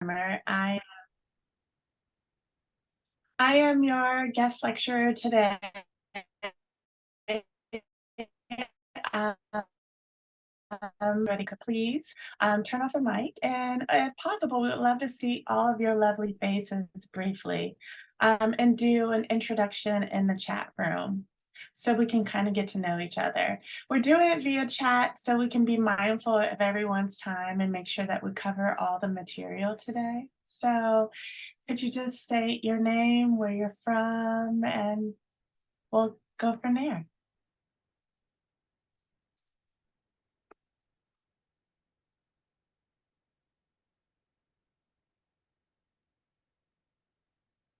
Brummer. I am your guest lecturer today. Ready to please turn off the mic, and if possible, we would love to see all of your lovely faces briefly and do an introduction in the chat room so we can kind of get to know each other. We're doing it via chat so we can be mindful of everyone's time and make sure that we cover all the material today. So could you just state your name, where you're from, and we'll go from there.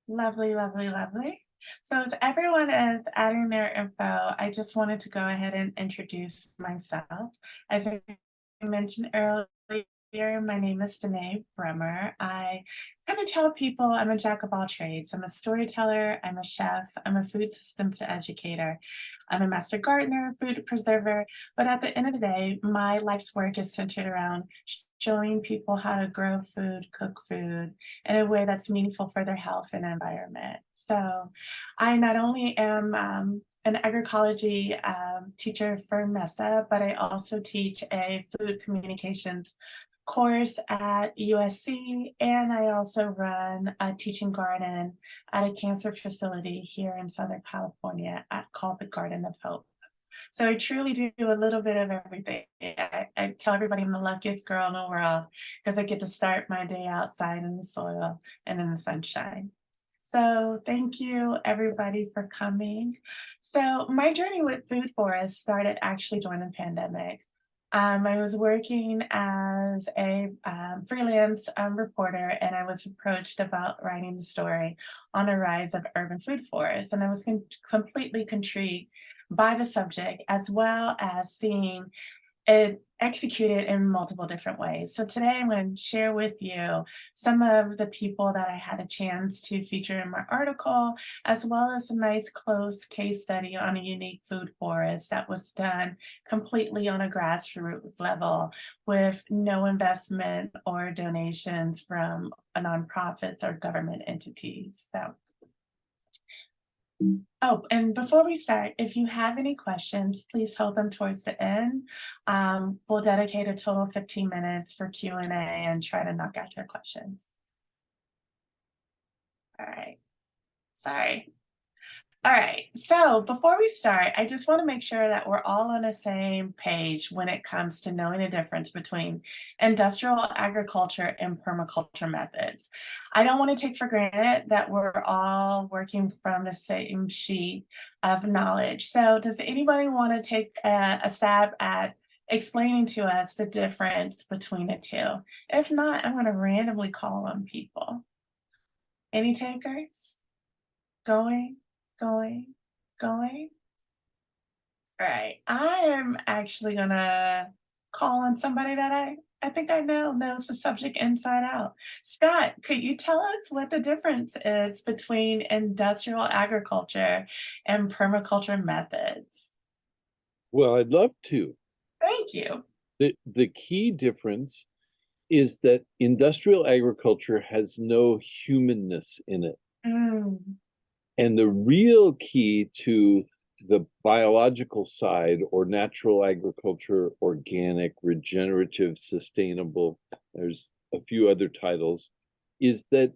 Lovely, lovely, lovely. So if everyone is adding their info, I just wanted to go ahead and introduce myself. As I mentioned earlier, my name is Dena Brummer. I kind of tell people I'm a jack of all trades. I'm a storyteller, I'm a chef, I'm a food systems educator, I'm a master gardener, food preserver, but at the end of the day, my life's work is centered around showing people how to grow food, cook food in a way that's meaningful for their health and environment. So I not only am an agroecology teacher for MESA, but I also teach a food communications course at USC, and I also run a teaching garden at a cancer facility here in Southern California called the Garden of Hope. So I truly do a little bit of everything. I tell everybody I'm the luckiest girl in the world because I get to start my day outside in the soil and in the sunshine. So thank you everybody for coming. So my journey with food forests started actually during the pandemic. I was working as a freelance reporter, and I was approached about writing the story on the rise of urban food forests, and I was completely intrigued by the subject, as well as seeing it executed in multiple different ways. So today I'm going to share with you some of the people that I had a chance to feature in my article, as well as a nice close case study on a unique food forest that was done completely on a grassroots level with no investment or donations from nonprofits or government entities. So oh, and before we start, if you have any questions, please hold them towards the end. We'll dedicate a total of 15 minutes for Q&A and try to knock out your questions. All right, sorry. All right, so before we start, I just want to make sure that we're all on the same page when it comes to knowing the difference between industrial agriculture and permaculture methods. I don't want to take for granted that we're all working from the same sheet of knowledge. So does anybody want to take a stab at explaining to us the difference between the two? If not, I'm going to randomly call on people. Any takers? Going? Going. All right, I am actually gonna call on somebody that I think I knows the subject inside out. Scott, could you tell us what the difference is between industrial agriculture and permaculture methods? Well, I'd love to. Thank you. The key difference is that industrial agriculture has no humanness in it. And the real key to the biological side, or natural agriculture, organic, regenerative, sustainable, there's a few other titles, is that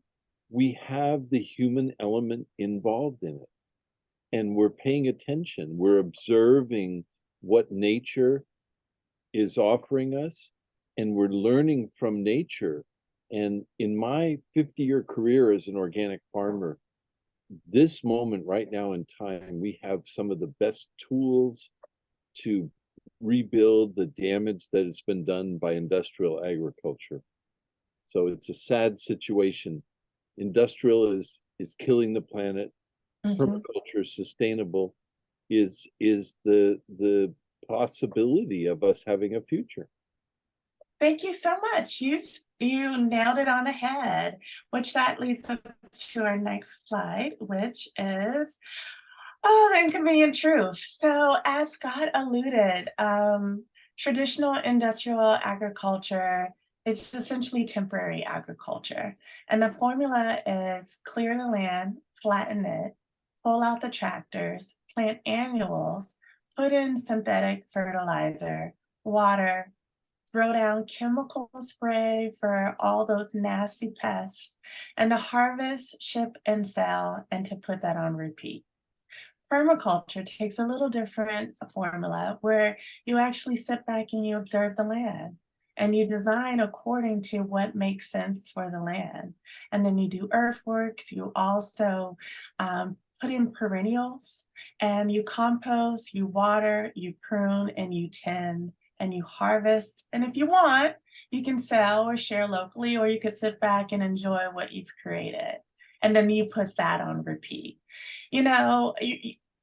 we have the human element involved in it. And we're paying attention, we're observing what nature is offering us, and we're learning from nature. And in my 50-year career as an organic farmer, this moment right now in time, we have some of the best tools to rebuild the damage that has been done by industrial agriculture. So it's a sad situation. Industrial is killing the planet. Permaculture, sustainable, is the possibility of us having a future. Thank you so much. You nailed it on the head, which that leads us to our next slide, which is the inconvenient truth. So as Scott alluded, traditional industrial agriculture It's essentially temporary agriculture. And the formula is clear the land, flatten it, pull out the tractors, plant annuals, put in synthetic fertilizer, water, throw down chemical spray for all those nasty pests, and to harvest, ship, and sell, and to put that on repeat. Permaculture takes a little different formula where you actually sit back and you observe the land and you design according to what makes sense for the land. And then you do earthworks, you also put in perennials and you compost, you water, you prune, and you tend and you harvest. And if you want, you can sell or share locally, or you could sit back and enjoy what you've created. And then you put that on repeat. You know,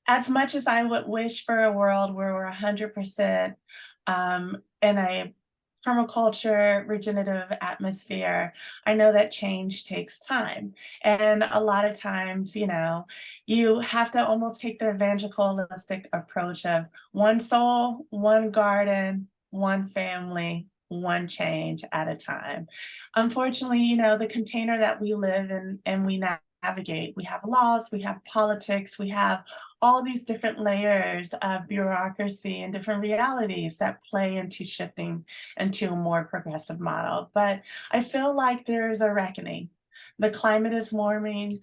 as much as I would wish for a world where we're 100% in a permaculture regenerative atmosphere, I know that change takes time. And a lot of times, you know, you have to almost take the evangelicalistic approach of one soul, one garden, one family, one change at a time. Unfortunately, you know, the container that we live in and we navigate, we have laws, we have politics, we have all these different layers of bureaucracy and different realities that play into shifting into a more progressive model. But I feel like there's a reckoning. The climate is warming.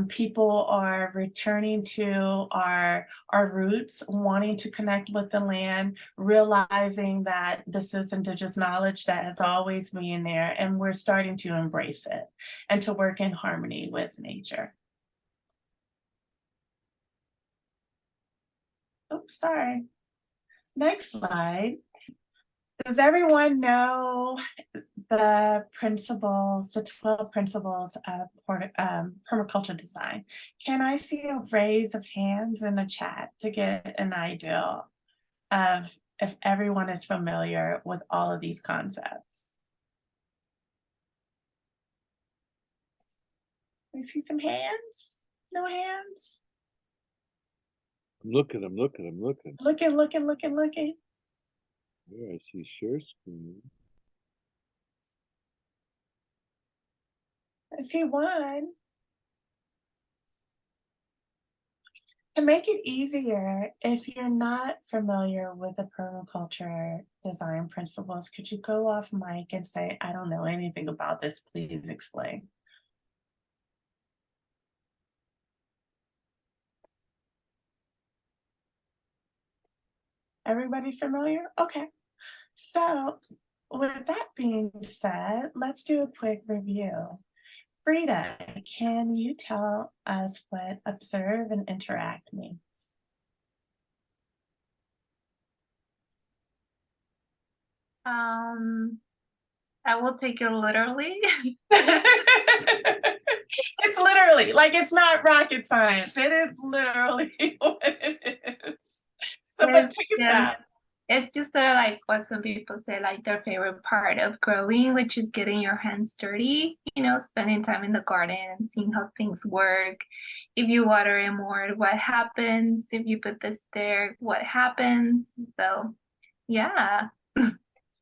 People are returning to our roots, wanting to connect with the land, realizing that this is indigenous knowledge that has always been there, and we're starting to embrace it and to work in harmony with nature. Oops, sorry. Next slide. Does everyone know the principles, the 12 principles of permaculture design? Can I see a raise of hands in the chat to get an idea of if everyone is familiar with all of these concepts? I see some hands? No hands? I'm looking. Looking. Here I see share screen. I see one. To make it easier, if you're not familiar with the permaculture design principles, could you go off mic and say, I don't know anything about this, please explain. Everybody familiar? Okay. So with that being said, let's do a quick review. Frida, can you tell us what observe and interact means? I will take it literally. It's literally, like, it's not rocket science. It is literally what it is. So, but take a stab. It's just sort of like what some people say, like their favorite part of growing, which is getting your hands dirty, you know, spending time in the garden and seeing how things work. If you water it more, what happens? If you put this there, what happens? So, yeah.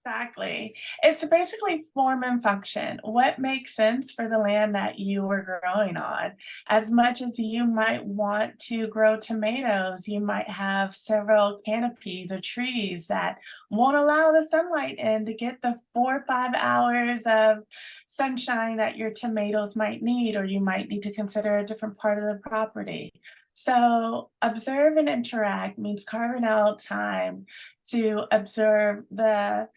Exactly. It's basically form and function. What makes sense for the land that you were growing on? As much as you might want to grow tomatoes, you might have several canopies or trees that won't allow the sunlight in to get the 4 or 5 hours of sunshine that your tomatoes might need, or you might need to consider a different part of the property. So observe and interact means carving out time to observe the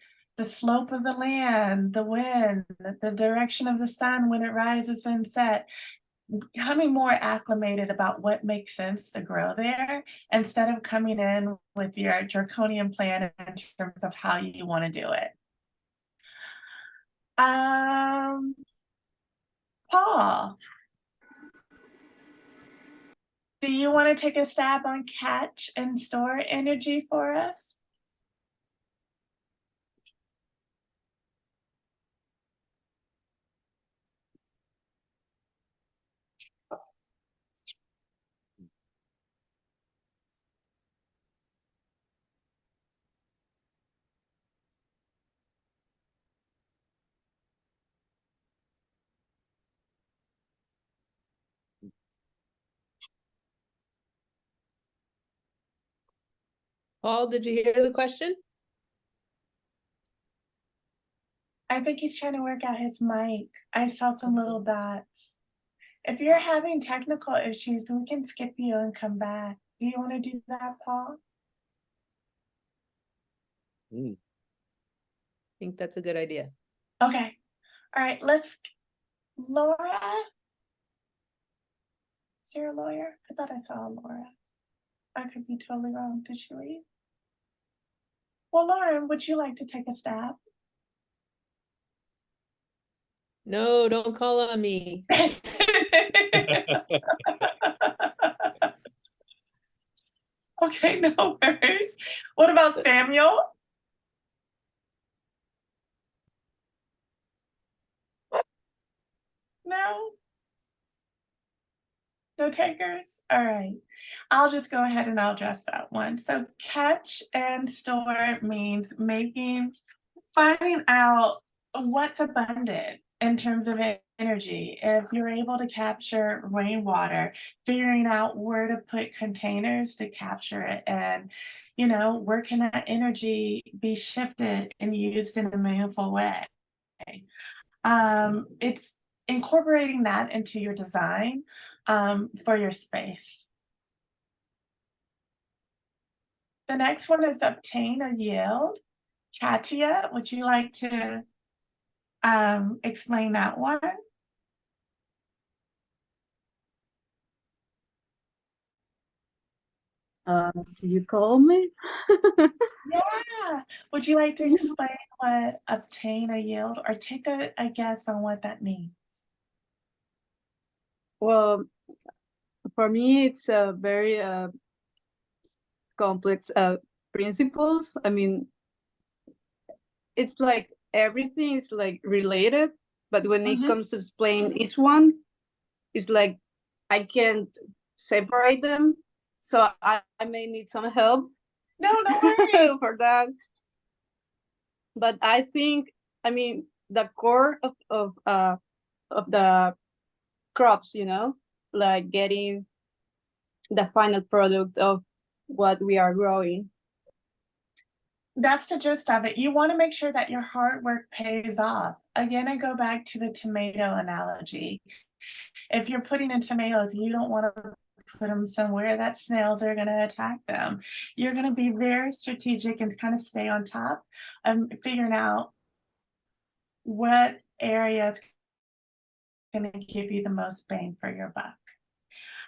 slope of the land, the wind, the direction of the sun when it rises and sets, becoming more acclimated about what makes sense to grow there instead of coming in with your draconian plan in terms of how you want to do it. Paul, do you want to take a stab on catch and store energy for us? Paul, did you hear the question? I think he's trying to work out his mic. I saw some little dots. If you're having technical issues, we can skip you and come back. Do you want to do that, Paul? Mm. I think that's a good idea. Okay. All right, Laura? Is there a lawyer? I thought I saw a Laura. I could be totally wrong. Did she leave? Well, Lauren, would you like to take a stab? No, don't call on me. Okay, no worries. What about Samuel? No? No takers? All right. I'll just go ahead and I'll address that one. So catch and store means finding out what's abundant in terms of energy. If you're able to capture rainwater, figuring out where to put containers to capture it, and where can that energy be shifted and used in a meaningful way. It's incorporating that into your design for your space. The next one is obtain a yield. Katia, would you like to explain that one? Do you call me? Yeah. Would you like to explain what obtain a yield, or take a guess on what that means? Well, for me, it's a very complex principles. I mean, it's like everything is like related, but when it comes to explain each one, it's like I can't separate them. So I may need some help. No worries. For that. But I think, I mean, the core of the crops, like getting the final product of what we are growing. That's the gist of it. You want to make sure that your hard work pays off. Again, I go back to the tomato analogy. If you're putting in tomatoes, you don't want to put them somewhere that snails are going to attack them. You're going to be very strategic and kind of stay on top of figuring out what areas going to give you the most bang for your buck.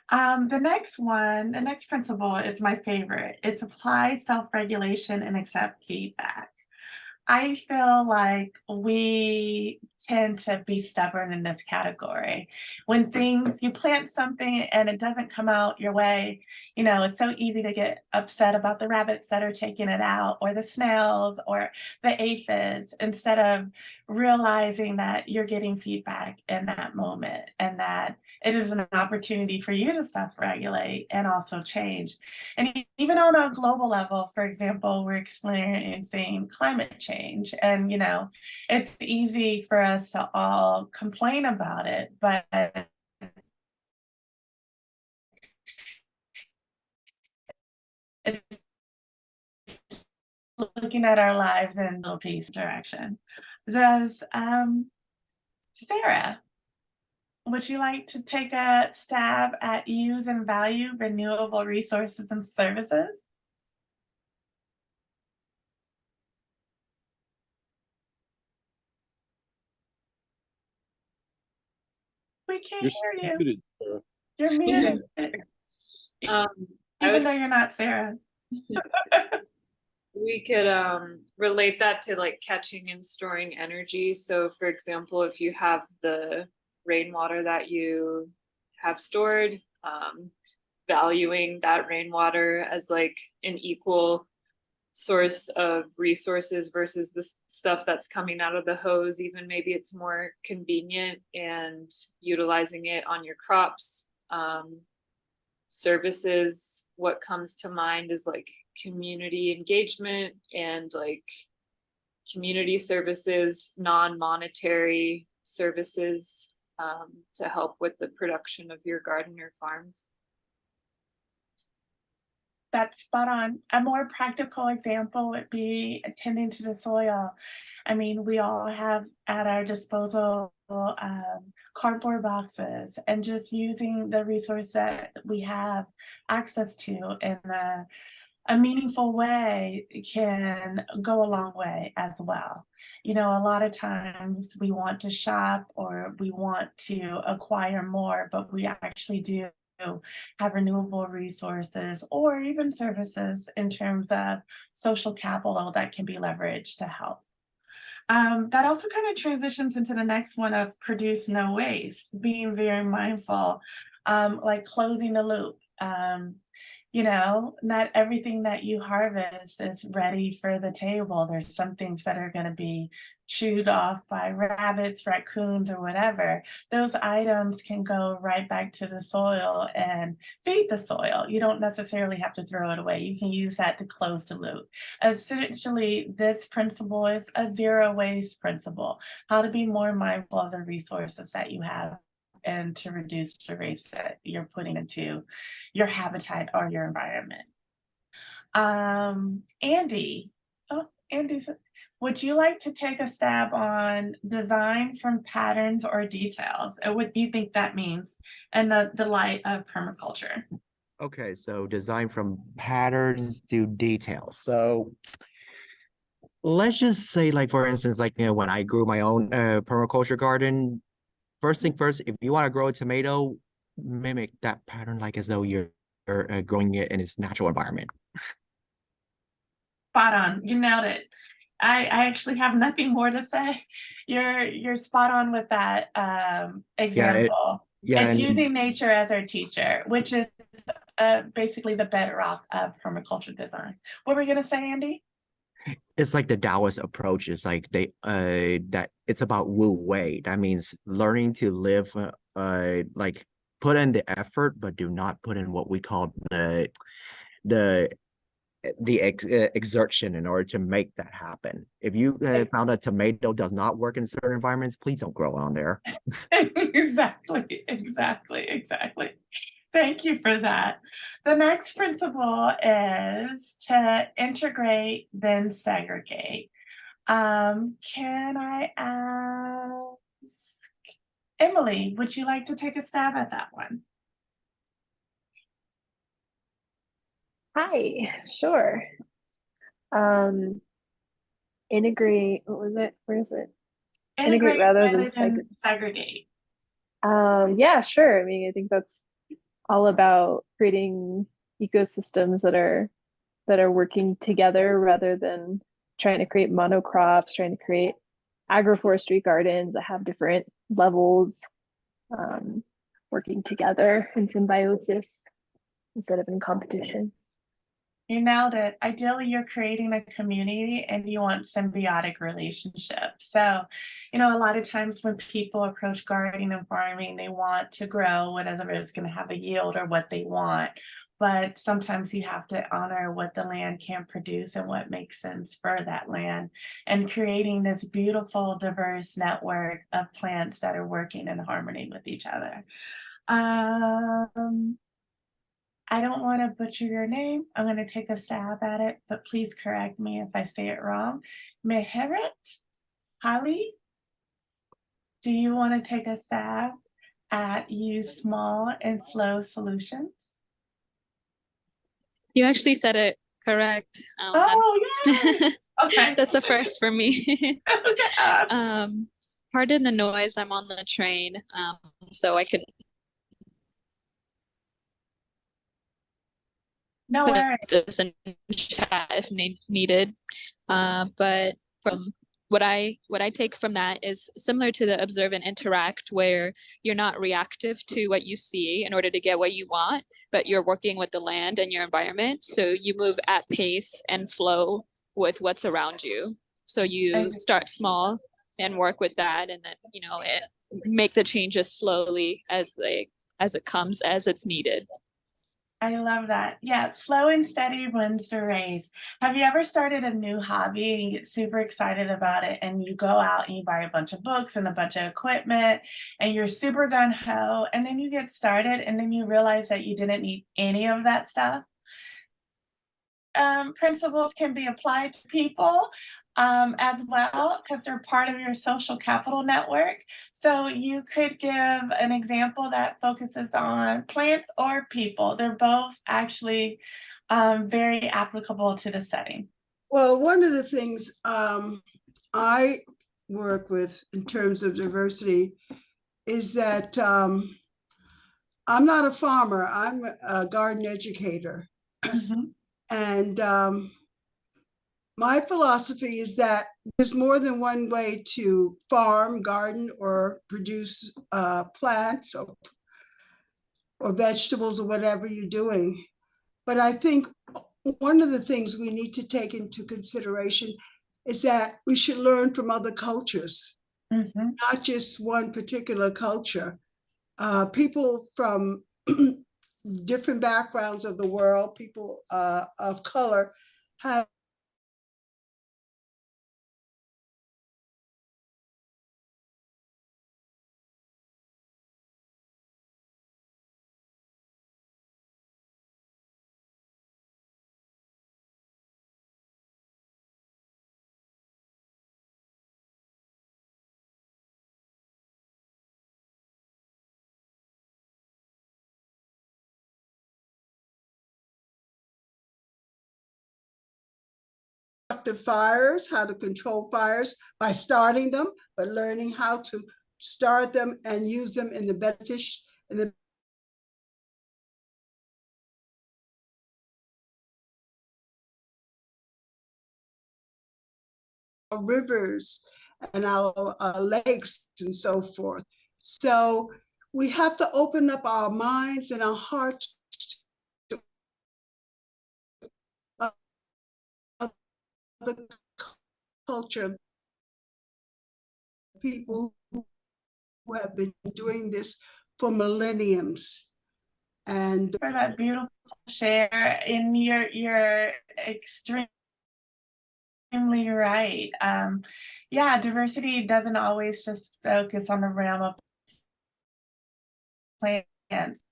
The next principle is my favorite. It's apply self-regulation and accept feedback. I feel like we tend to be stubborn in this category. When you plant something and it doesn't come out your way, it's so easy to get upset about the rabbits that are taking it out, or the snails, or the aphids, instead of realizing that you're getting feedback in that moment, and that it is an opportunity for you to self-regulate and also change. And even on a global level, for example, we're experiencing climate change, and it's easy for us to all complain about it, but it's looking at our lives in a little piece direction. Does Sarah, would you like to take a stab at use and value renewable resources and services? We can't hear you. Muted, Sarah. You're muted. Even though you're not Sarah. We could relate that to like catching and storing energy. So for example, if you have the rainwater that you have stored, valuing that rainwater as like an equal source of resources versus the stuff that's coming out of the hose. Even maybe it's more convenient, and utilizing it on your crops. Services, what comes to mind is like community engagement and like community services, non-monetary services to help with the production of your garden or farm. That's spot on. A more practical example would be tending to the soil. I mean, we all have at our disposal cardboard boxes, and just using the resource that we have access to in a meaningful way can go a long way as well. You know, a lot of times we want to shop or we want to acquire more, but we actually do have renewable resources or even services in terms of social capital that can be leveraged to help. That also kind of transitions into the next one of produce no waste, being very mindful, like closing the loop. You know, not everything that you harvest is ready for the table. There's some things that are going to be chewed off by rabbits, raccoons, or whatever. Those items can go right back to the soil and feed the soil. You don't necessarily have to throw it away. You can use that to close the loop. Essentially, this principle is a zero waste principle, how to be more mindful of the resources that you have and to reduce the waste that you're putting into your habitat or your environment. Andy, would you like to take a stab on design from patterns or details? And what do you think that means in the light of permaculture? Okay, so design from patterns to details. So let's just say, like, for instance, like, when I grew my own permaculture garden, first thing first, if you want to grow a tomato, mimic that pattern like as though you're growing it in its natural environment. Spot on. You nailed it. I actually have nothing more to say. You're spot on with that example. It's using nature as our teacher, which is basically the bedrock of permaculture design. What were you gonna say, Andy? It's like the Taoist approach is like that it's about Wu Wei. That means learning to live like put in the effort, but do not put in what we call the exertion in order to make that happen. If you found a tomato does not work in certain environments, please don't grow on there. Exactly. Thank you for that. The next principle is to integrate, then segregate. Can I ask Emily, would you like to take a stab at that one? Hi, sure. Integrate, what was it? Where is it? Integrate rather than segregate. Yeah, sure. I mean, I think that's all about creating ecosystems that are working together rather than trying to create monocrops, trying to create agroforestry gardens that have different levels, working together in symbiosis instead of in competition. You nailed it. Ideally, you're creating a community and you want symbiotic relationships. So, you know, a lot of times when people approach gardening and farming, they want to grow whatever is going to have a yield or what they want. But sometimes you have to honor what the land can produce and what makes sense for that land, and creating this beautiful, diverse network of plants that are working in harmony with each other. I don't want to butcher your name. I'm going to take a stab at it, but please correct me if I say it wrong. Meheret Hali, do you want to take a stab at use small and slow solutions? You actually said it correct. Yeah. Okay. That's a first for me. Pardon the noise. I'm on the train, so I could. No worries. This in chat if needed. But from what I take from that is similar to the observe and interact, where you're not reactive to what you see in order to get what you want, but you're working with the land and your environment. So you move at pace and flow with what's around you. So you start small and work with that, and then make the changes slowly as it comes, as it's needed. I love that. Yeah, slow and steady wins the race. Have you ever started a new hobby and you get super excited about it, and you go out and you buy a bunch of books and a bunch of equipment and you're super gung-ho, and then you get started and then you realize that you didn't need any of that stuff? principles can be applied to people as well, because they're part of your social capital network. So you could give an example that focuses on plants or people. They're both actually very applicable to the setting. Well, one of the things I work with in terms of diversity is that I'm not a farmer, I'm a garden educator. And my philosophy is that there's more than one way to farm, garden, or produce plants or vegetables or whatever you're doing. But I think one of the things we need to take into consideration is that we should learn from other cultures, not just one particular culture. People from different backgrounds of the world, people of color, have fires, how to control fires by starting them, but learning how to start them and use them in the rivers and our lakes and so forth. So we have to open up our minds and our hearts to the culture, people who have been doing this for millenniums. And for that beautiful share, and you're extremely right. Yeah, diversity doesn't always just focus on the realm of plants.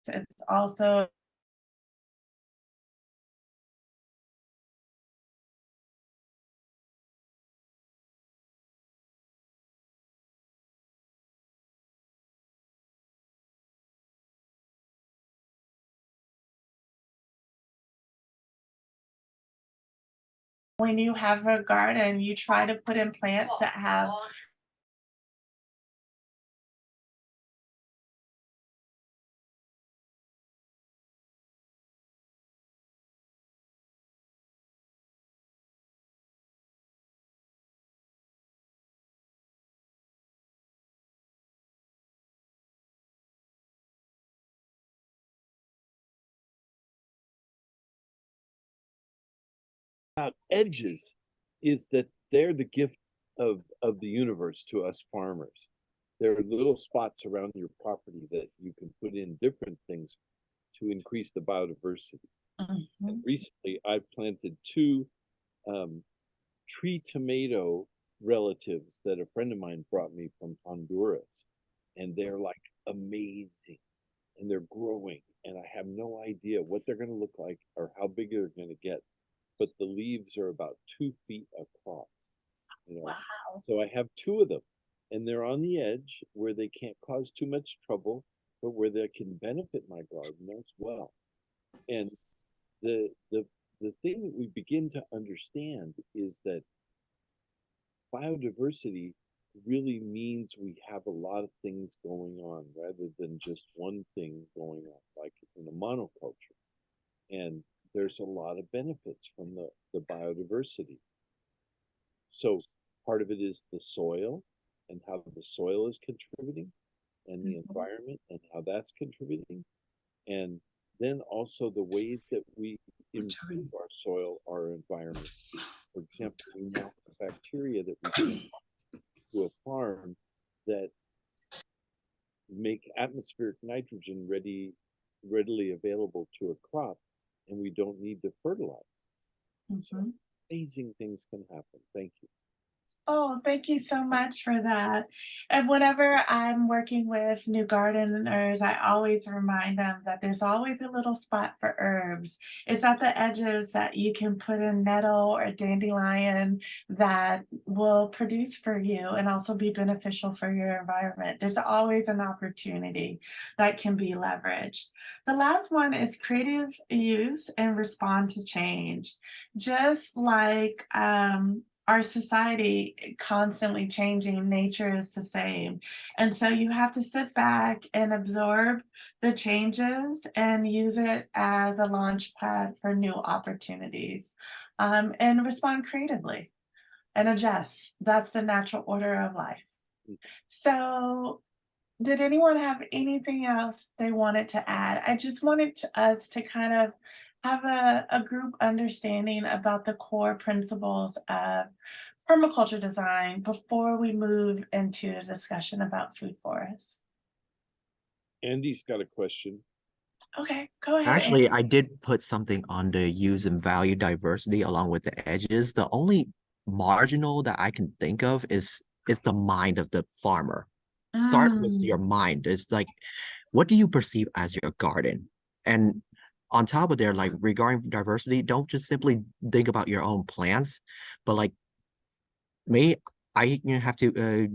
It's also when you have a garden, you try to put in plants that have about edges is that they're the gift of the universe to us farmers. There are little spots around your property that you can put in different things to increase the biodiversity. And recently, I planted two tree tomato relatives that a friend of mine brought me from Honduras, and they're like amazing, and they're growing, and I have no idea what they're going to look like or how big they're going to get, but the leaves are about 2 feet across. wow. So I have two of them, and they're on the edge where they can't cause too much trouble, but where they can benefit my garden as well. And the thing that we begin to understand is that biodiversity really means we have a lot of things going on rather than just one thing going on, like in a monoculture. And there's a lot of benefits from the biodiversity. So part of it is the soil and how the soil is contributing, and the environment and how that's contributing. And then also the ways that we improve our soil, our environment. For example, we want the bacteria that we put to a farm that make atmospheric nitrogen readily available to a crop, and we don't need to fertilize. So amazing things can happen. Thank you. Oh, thank you so much for that. And whenever I'm working with new gardeners, I always remind them that there's always a little spot for herbs. It's at the edges that you can put in nettle or dandelion that will produce for you and also be beneficial for your environment. There's always an opportunity that can be leveraged. The last one is creative use and respond to change. Just like our society constantly changing, nature is the same. And so you have to sit back and absorb the changes and use it as a launch pad for new opportunities, and respond creatively and adjust. That's the natural order of life. So did anyone have anything else they wanted to add? I just wanted us to kind of have a group understanding about the core principles of permaculture design before we move into a discussion about food forests. Andy's got a question. Okay, go ahead. Actually, I did put something on the use and value diversity along with the edges. The only marginal that I can think of is the mind of the farmer. Start with your mind. It's like, what do you perceive as your garden? And on top of there, like regarding diversity, don't just simply think about your own plants, but like I have to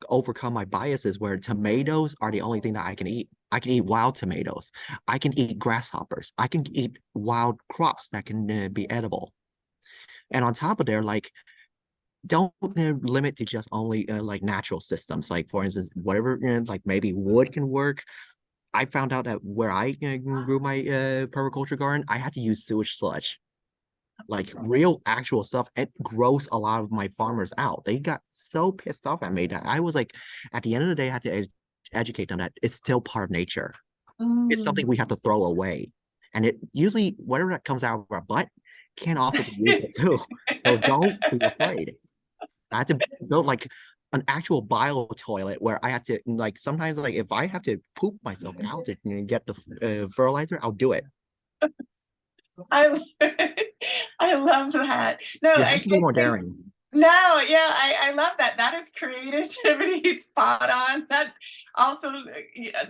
overcome my biases where tomatoes are the only thing that I can eat. I can eat wild tomatoes. I can eat grasshoppers. I can eat wild crops that can be edible. And on top of there, like, don't limit to just only like natural systems. Like for instance, whatever, like maybe wood can work. I found out that where I grew my permaculture garden, I had to use sewage sludge, like real actual stuff. It grossed a lot of my farmers out. They got so pissed off at me that I was like, at the end of the day, I had to educate them that it's still part of nature. It's something we have to throw away. And it usually, whatever that comes out of our butt can also be useful too. So don't be afraid. I had to build like an actual bio toilet where I had to, like, sometimes like if I have to poop myself out to get the fertilizer, I'll do it. I love that. No, You have to be more daring. No, yeah, I love that. That is creativity spot on. That also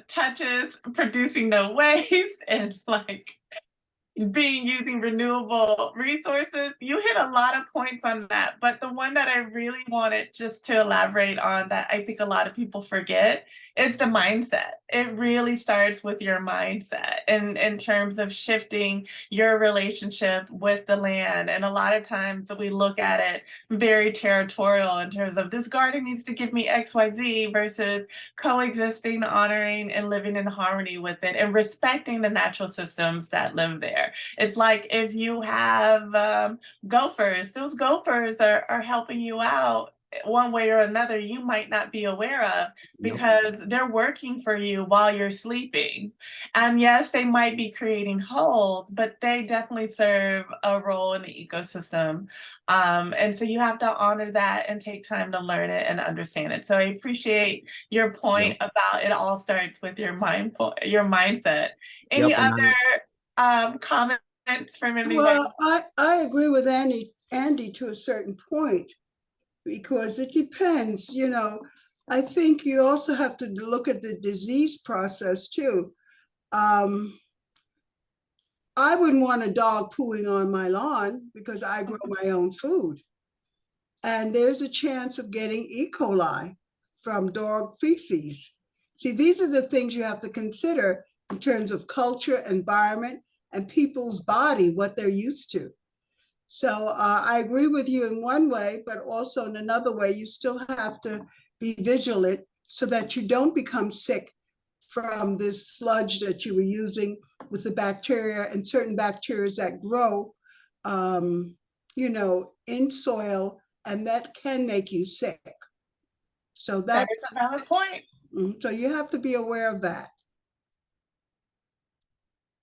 touches producing no waste and like using renewable resources. You hit a lot of points on that, but the one that I really wanted just to elaborate on that I think a lot of people forget is the mindset. It really starts with your mindset and in terms of shifting your relationship with the land. And a lot of times we look at it very territorial in terms of this garden needs to give me XYZ versus coexisting, honoring, and living in harmony with it and respecting the natural systems that live there. It's like if you have gophers, those gophers are helping you out one way or another you might not be aware of because they're working for you while you're sleeping. And yes, they might be creating holes, but they definitely serve a role in the ecosystem. And so you have to honor that and take time to learn it and understand it. So I appreciate your point about it all starts with your mindset. Any other comments from anybody? Well, I agree with Andy to a certain point, because it depends, I think you also have to look at the disease process too. I wouldn't want a dog pooing on my lawn because I grow my own food. And there's a chance of getting E. coli from dog feces. See, these are the things you have to consider in terms of culture, environment, and people's body, what they're used to. So I agree with you in one way, but also in another way, you still have to be vigilant so that you don't become sick from this sludge that you were using with the bacteria and certain bacteria that grow, in soil, and that can make you sick. So that is a valid point. So you have to be aware of that.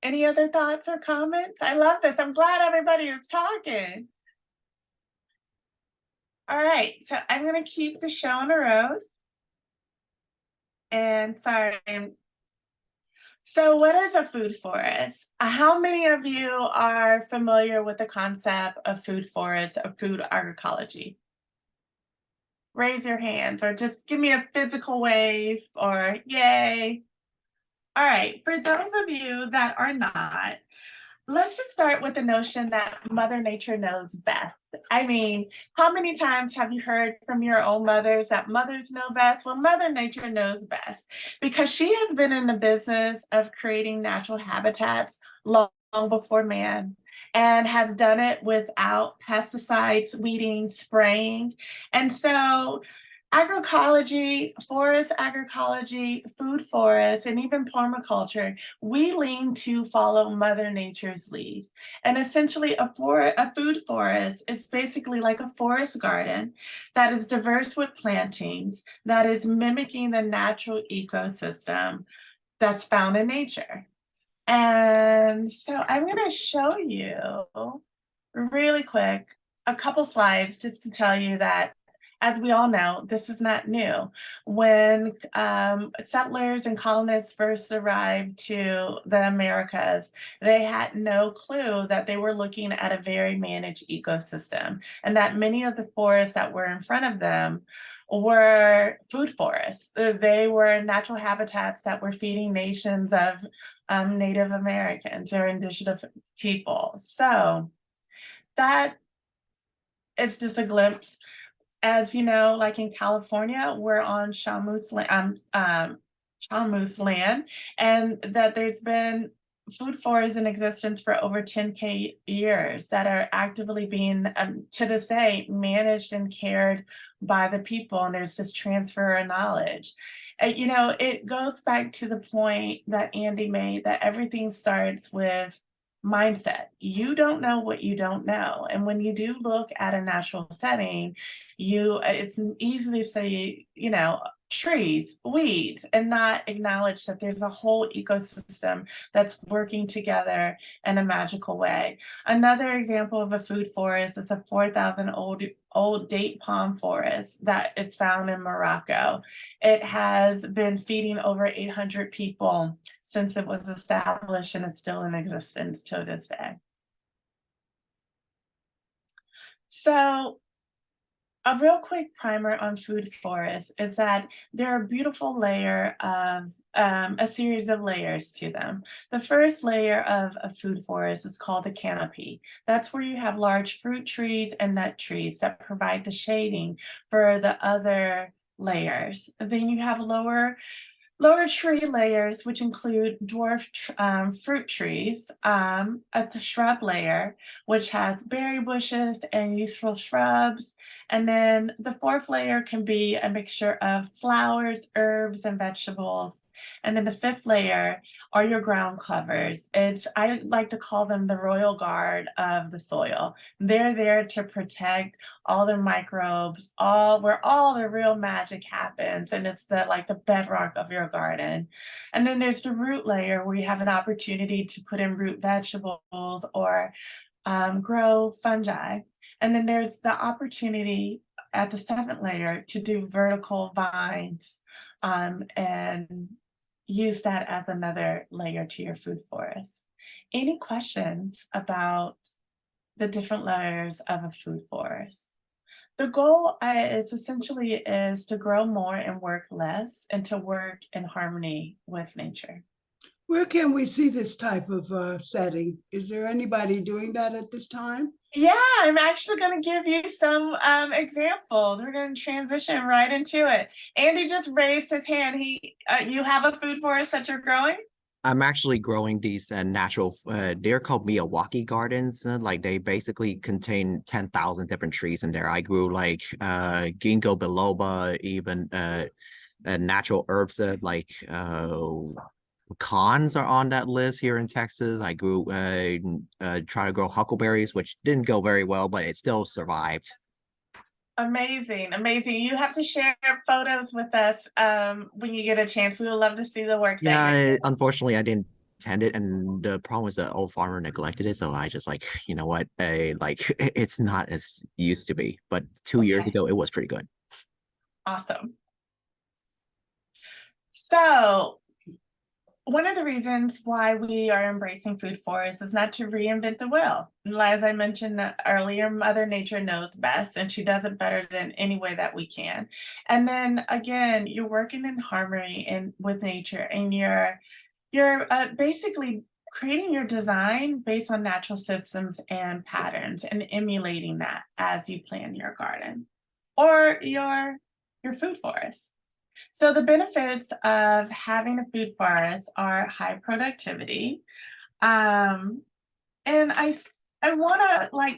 Any other thoughts or comments? I love this. I'm glad everybody is talking. All right, so I'm going to keep the show on the road. And sorry. So what is a food forest? How many of you are familiar with the concept of food forest, of food agroecology? Raise your hands or just give me a physical wave or yay. All right, for those of you that are not, let's just start with the notion that Mother Nature knows best. I mean, how many times have you heard from your own mothers that mothers know best? Well, Mother Nature knows best because she has been in the business of creating natural habitats long before man and has done it without pesticides, weeding, spraying. And so agroecology, forest agroecology, food forests, and even permaculture, we lean to follow Mother Nature's lead. And essentially a food forest is basically like a forest garden that is diverse with plantings, that is mimicking the natural ecosystem that's found in nature. And so I'm going to show you really quick a couple slides just to tell you that, as we all know, this is not new. When settlers and colonists first arrived to the Americas, they had no clue that they were looking at a very managed ecosystem and that many of the forests that were in front of them were food forests. They were natural habitats that were feeding nations of Native Americans or indigenous people. So that is just a glimpse. As you know, like in California, we're on Shamus land, and that there's been food forests in existence for over 10K years that are actively being, to this day, managed and cared by the people, and there's this transfer of knowledge. You know, it goes back to the point that Andy made, that everything starts with mindset. You don't know what you don't know. And when you do look at a natural setting, it's easy to say, you know, trees, weeds, and not acknowledge that there's a whole ecosystem that's working together in a magical way. Another example of a food forest is a 4,000 old date palm forest that is found in Morocco. It has been feeding over 800 people since it was established, and it's still in existence to this day. So a real quick primer on food forests is that they're a beautiful layer of a series of layers to them. The first layer of a food forest is called the canopy. That's where you have large fruit trees and nut trees that provide the shading for the other layers. Then you have lower tree layers, which include dwarf fruit trees, a shrub layer, which has berry bushes and useful shrubs. And then the fourth layer can be a mixture of flowers, herbs, and vegetables. And then the fifth layer are your ground covers. I like to call them the royal guard of the soil. They're there to protect all the microbes, where all the real magic happens. And it's the bedrock of your garden. And then there's the root layer, where you have an opportunity to put in root vegetables or grow fungi. And then there's the opportunity at the seventh layer to do vertical vines and use that as another layer to your food forest. Any questions about the different layers of a food forest? The goal is to grow more and work less, and to work in harmony with nature. Where can we see this type of setting? Is there anybody doing that at this time? Yeah, I'm actually going to give you some examples. We're going to transition right into it. Andy just raised his hand. You have a food forest that you're growing? I'm actually growing these natural, they're called Walkie Gardens. Like they basically contain 10,000 different trees in there. I grew like ginkgo biloba, even natural herbs like pecans are on that list here in Texas. I grew, try to grow huckleberries, which didn't go very well, but it still survived. Amazing, amazing. You have to share photos with us when you get a chance. We would love to see the work. Yeah, unfortunately, I didn't attend it, and the problem was the old farmer neglected it. So I just like, you know what, it's not as used to be. But 2 years ago, it was pretty good. Awesome. So one of the reasons why we are embracing food forests is not to reinvent the wheel. As I mentioned earlier, Mother Nature knows best, and she does it better than any way that we can. And then again, you're working in harmony with nature, and you're basically creating your design based on natural systems and patterns, and emulating that as you plan your garden or your food forest. So the benefits of having a food forest are high productivity. And I want to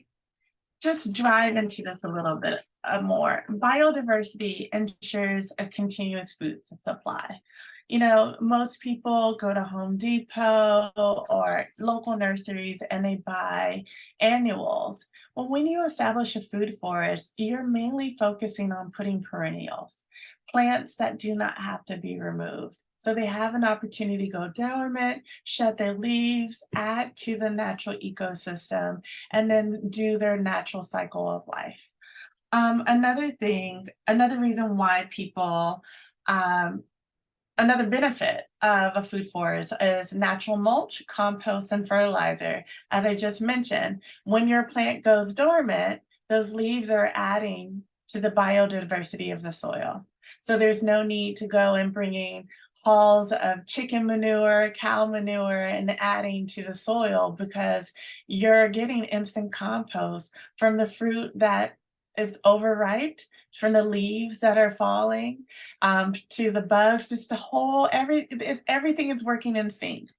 just drive into this a little bit more. Biodiversity ensures a continuous food supply. You know, most people go to Home Depot or local nurseries and they buy annuals. Well, when you establish a food forest, you're mainly focusing on putting perennials, plants that do not have to be removed. So they have an opportunity to go dormant, shed their leaves, add to the natural ecosystem, and then do their natural cycle of life. Another reason why people, another benefit of a food forest is natural mulch, compost, and fertilizer. As I just mentioned, when your plant goes dormant, those leaves are adding to the biodiversity of the soil. So there's no need to go and bringing hauls of chicken manure, cow manure, and adding to the soil, because you're getting instant compost from the fruit that is overripe, from the leaves that are falling, to the bugs. Just the whole, everything is working in sync.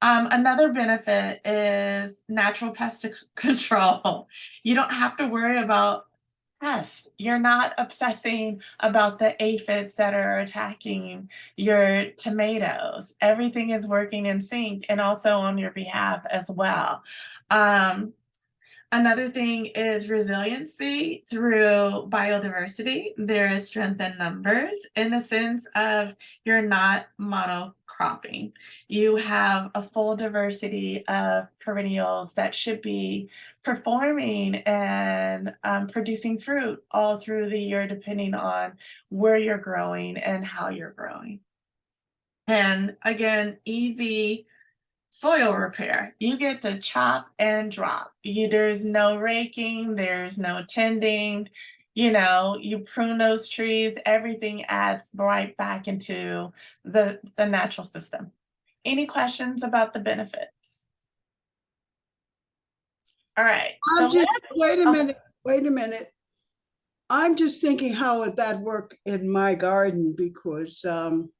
Another benefit is natural pest control. You don't have to worry about pests. You're not obsessing about the aphids that are attacking your tomatoes. Everything is working in sync and also on your behalf as well. Another thing is resiliency through biodiversity. There is strength in numbers in the sense of you're not monocropping. You have a full diversity of perennials that should be performing and producing fruit all through the year, depending on where you're growing and how you're growing. And again, easy soil repair. You get to chop and drop. There's no raking, there's no tending. You know, you prune those trees, everything adds right back into the natural system. Any questions about the benefits? All right. Wait a minute. I'm just thinking, how would that work in my garden? Because I'm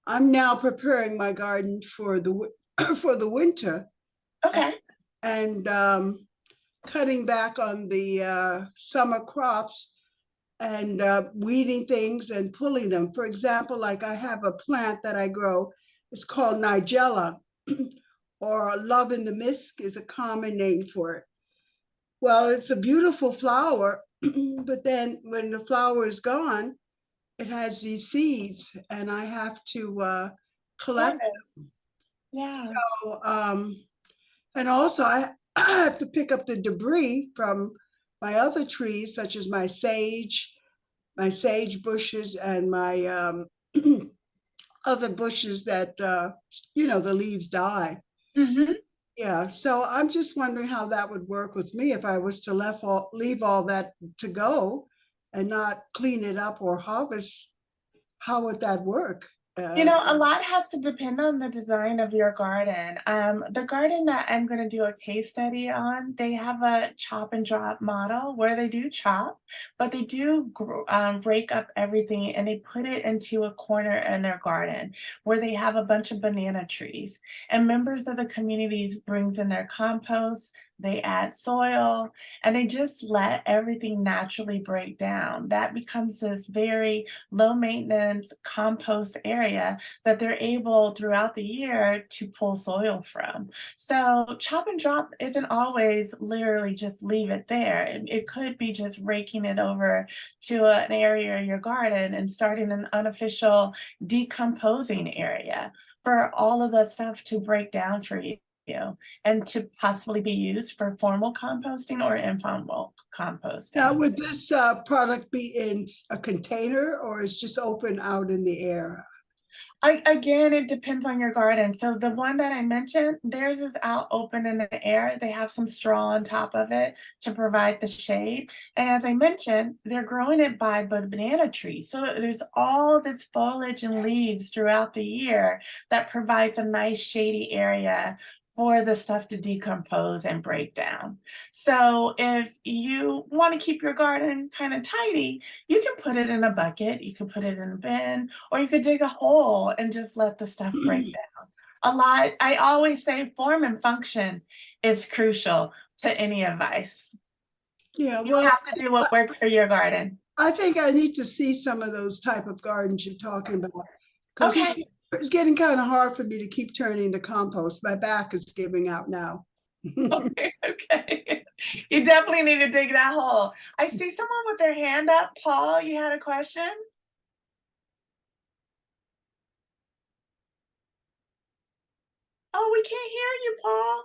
now preparing my garden for the for the winter. Okay. And cutting back on the summer crops and weeding things and pulling them. For example, like I have a plant that I grow, it's called Nigella, or Love in the Mist is a common name for it. Well, it's a beautiful flower, but then when the flower is gone, it has these seeds and I have to collect them. Yeah. So, and also I have to pick up the debris from my other trees, such as my sage bushes and my other bushes that, you know, the leaves die. Mm-hmm. Yeah, so I'm just wondering how that would work with me if I was to leave all that to go and not clean it up or harvest. How would that work? You know, a lot has to depend on the design of your garden. The garden that I'm going to do a case study on, they have a chop and drop model where they do chop, but they do break up everything and they put it into a corner in their garden where they have a bunch of banana trees. And members of the communities brings in their compost, they add soil, and they just let everything naturally break down. That becomes this very low maintenance compost area that they're able throughout the year to pull soil from. So chop and drop isn't always literally just leave it there. It could be just raking it over to an area in your garden and starting an unofficial decomposing area for all of that stuff to break down for you and to possibly be used for formal composting or informal composting. Now, would this product be in a container or is just open out in the air? Again, it depends on your garden. So the one that I mentioned, theirs is out open in the air. They have some straw on top of it to provide the shade. And as I mentioned, they're growing it by banana trees. So there's all this foliage and leaves throughout the year that provides a nice shady area for the stuff to decompose and break down. So if you want to keep your garden kind of tidy, you can put it in a bucket, you can put it in a bin, or you could dig a hole and just let the stuff break down. I always say form and function is crucial to any advice. Yeah, You well, have to do what works for your garden. I think I need to see some of those type of gardens you're talking about. Because Okay. it's getting kind of hard for me to keep turning to compost. My back is giving out now. Okay. You definitely need to dig that hole. I see someone with their hand up. Paul, you had a question? Oh, we can't hear you, Paul.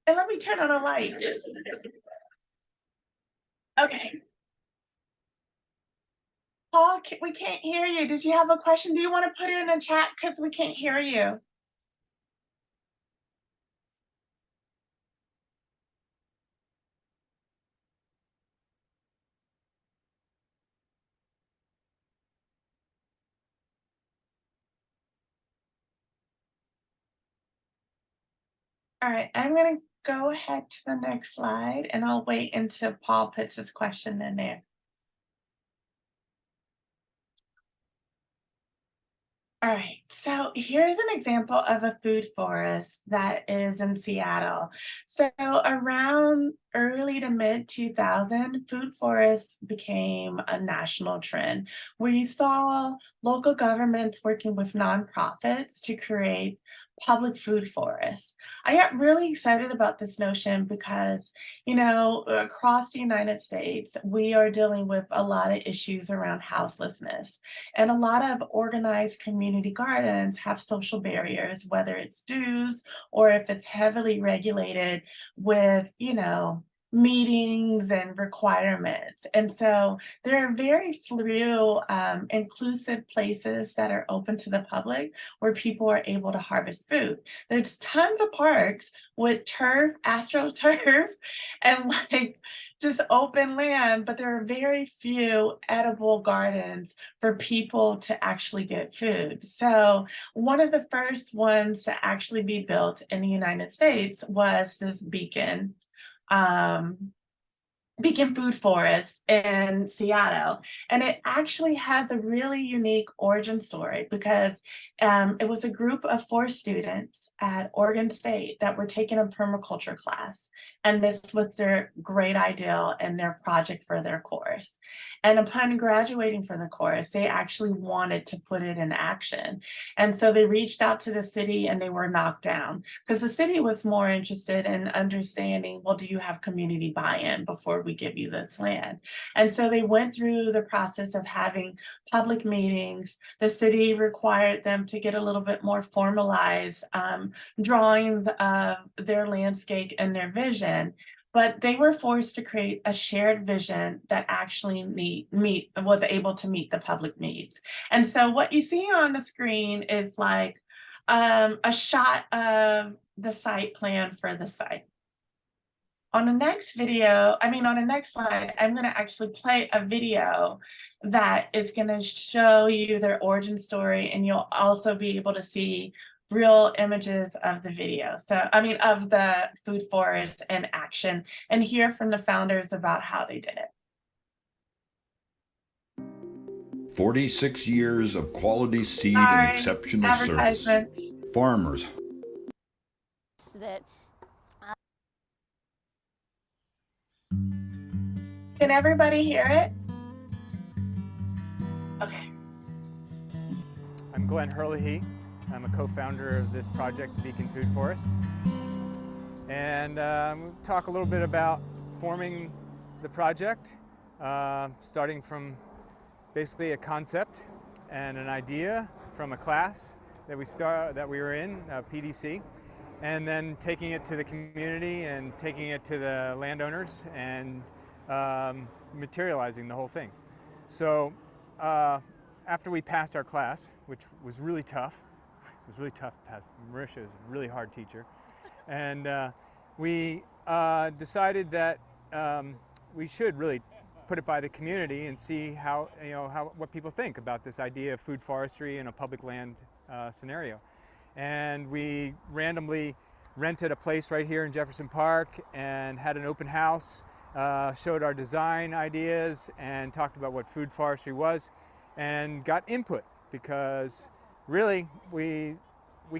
And let me turn on a light. Okay. Paul, we can't hear you. Did you have a question? Do you want to put it in the chat because we can't hear you? All right, I'm going to go ahead to the next slide and I'll wait until Paul puts his question in there. All right, so here's an example of a food forest that is in Seattle. So around early to mid 2000, food forests became a national trend where you saw local governments working with nonprofits to create public food forests. I got really excited about this notion because, you know, across the United States, we are dealing with a lot of issues around houselessness. And a lot of organized community gardens have social barriers, whether it's dues or if it's heavily regulated with, you know, meetings and requirements. And so there are very few inclusive places that are open to the public where people are able to harvest food. There's tons of parks with turf, astroturf, and like just open land, but there are very few edible gardens for people to actually get food. So one of the first ones to actually be built in the United States was this Beacon Food Forest in Seattle. And it actually has a really unique origin story because it was a group of 4 students at Oregon State that were taking a permaculture class. And this was their great idea and their project for their course. And upon graduating from the course, they actually wanted to put it in action. And so they reached out to the city and they were knocked down because the city was more interested in understanding, well, do you have community buy-in before we give you this land? And so they went through the process of having public meetings. The city required them to get a little bit more formalized drawings of their landscape and their vision. But they were forced to create a shared vision that actually was able to meet the public needs. And so what you see on the screen is like a shot of the site plan for the site. On the next video, on the next slide, I'm going to actually play a video that is going to show you their origin story, and you'll also be able to see real images of the video. Of the food forest in action and hear from the founders about how they did it. 46 years of quality seed Sorry, and exceptional service. advertisements. Farmers. Can everybody hear it? Okay. I'm Glenn Hurley. I'm a co-founder of this project, the Beacon Food Forest. And we'll talk a little bit about forming the project, starting from basically a concept and an idea from a class that we were in, PDC, and then taking it to the community and taking it to the landowners and materializing the whole thing. So after we passed our class, which was really tough, it was really tough to pass. Marisha is a really hard teacher. And we decided that we should really put it by the community and see what people think about this idea of food forestry in a public land scenario. And we randomly rented a place right here in Jefferson Park and had an open house, showed our design ideas and talked about what food forestry was and got input, because really you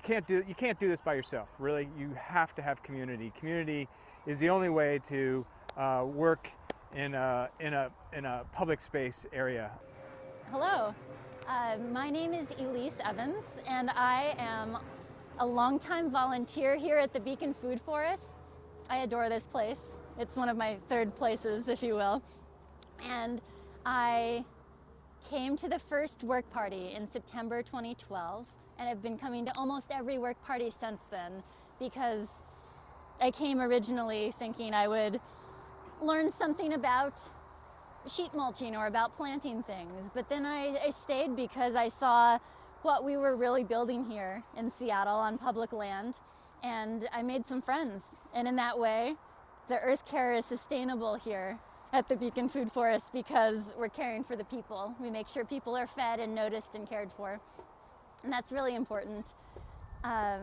can't do this by yourself. Really, you have to have community. Community is the only way to work in a public space area. Hello, my name is Elise Evans, and I am a longtime volunteer here at the Beacon Food Forest. I adore this place. It's one of my third places, if you will. And I came to the first work party in September 2012, and I've been coming to almost every work party since then, because I came originally thinking I would learn something about sheet mulching or about planting things, but then I stayed because I saw what we were really building here in Seattle on public land, and I made some friends. And in that way, the earth care is sustainable here at the Beacon Food Forest because we're caring for the people. We make sure people are fed and noticed and cared for, and that's really important. Yeah,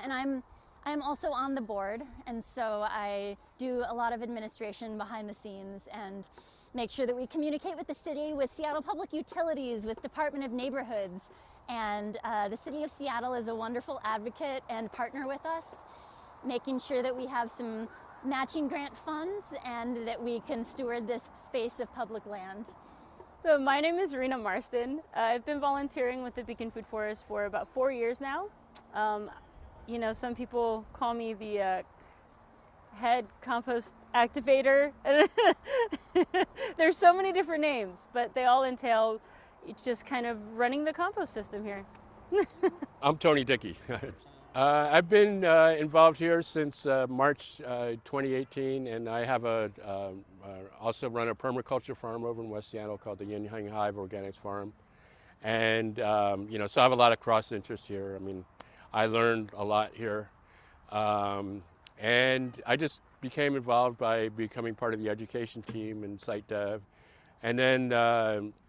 and I'm also on the board, and so I do a lot of administration behind the scenes and make sure that we communicate with the city, with Seattle Public Utilities, with Department of Neighborhoods, and the City of Seattle is a wonderful advocate and partner with us, making sure that we have some matching grant funds and that we can steward this space of public land. So my name is Rena Marston. I've been volunteering with the Beacon Food Forest for about 4 years now. You know, some people call me the head compost activator. There's so many different names, but they all entail just kind of running the compost system here. I'm Tony Dickey. I've been involved here since March 2018, and I have also run a permaculture farm over in West Seattle called the Yin Yang Hive Organics Farm. And, you know, so I have a lot of cross interest here. I mean, I learned a lot here. And I just became involved by becoming part of the education team and site dev. And then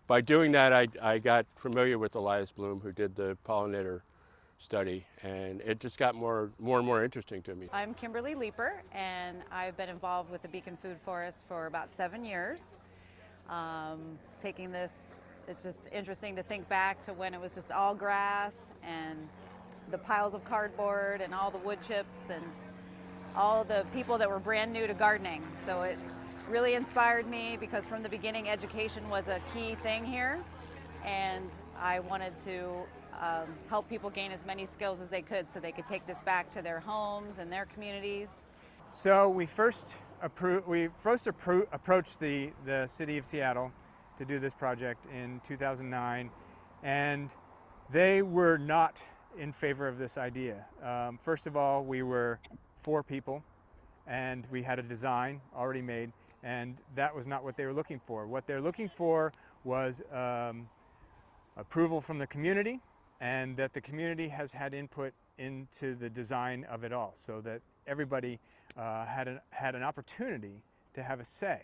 by doing that, I got familiar with Elias Bloom, who did the pollinator study, and it just got more and more interesting to me. I'm Kimberly Leeper, and I've been involved with the Beacon Food Forest for about 7 years. Taking this, it's just interesting to think back to when it was just all grass and the piles of cardboard and all the wood chips and all the people that were brand new to gardening. So it really inspired me because from the beginning education was a key thing here, and I wanted to help people gain as many skills as they could so they could take this back to their homes and their communities. So we first approached the City of Seattle to do this project in 2009, and they were not in favor of this idea. First of all, we were 4 people, and we had a design already made, and that was not what they were looking for. What they're looking for was approval from the community, and that the community has had input into the design of it all, so that everybody had an opportunity to have a say,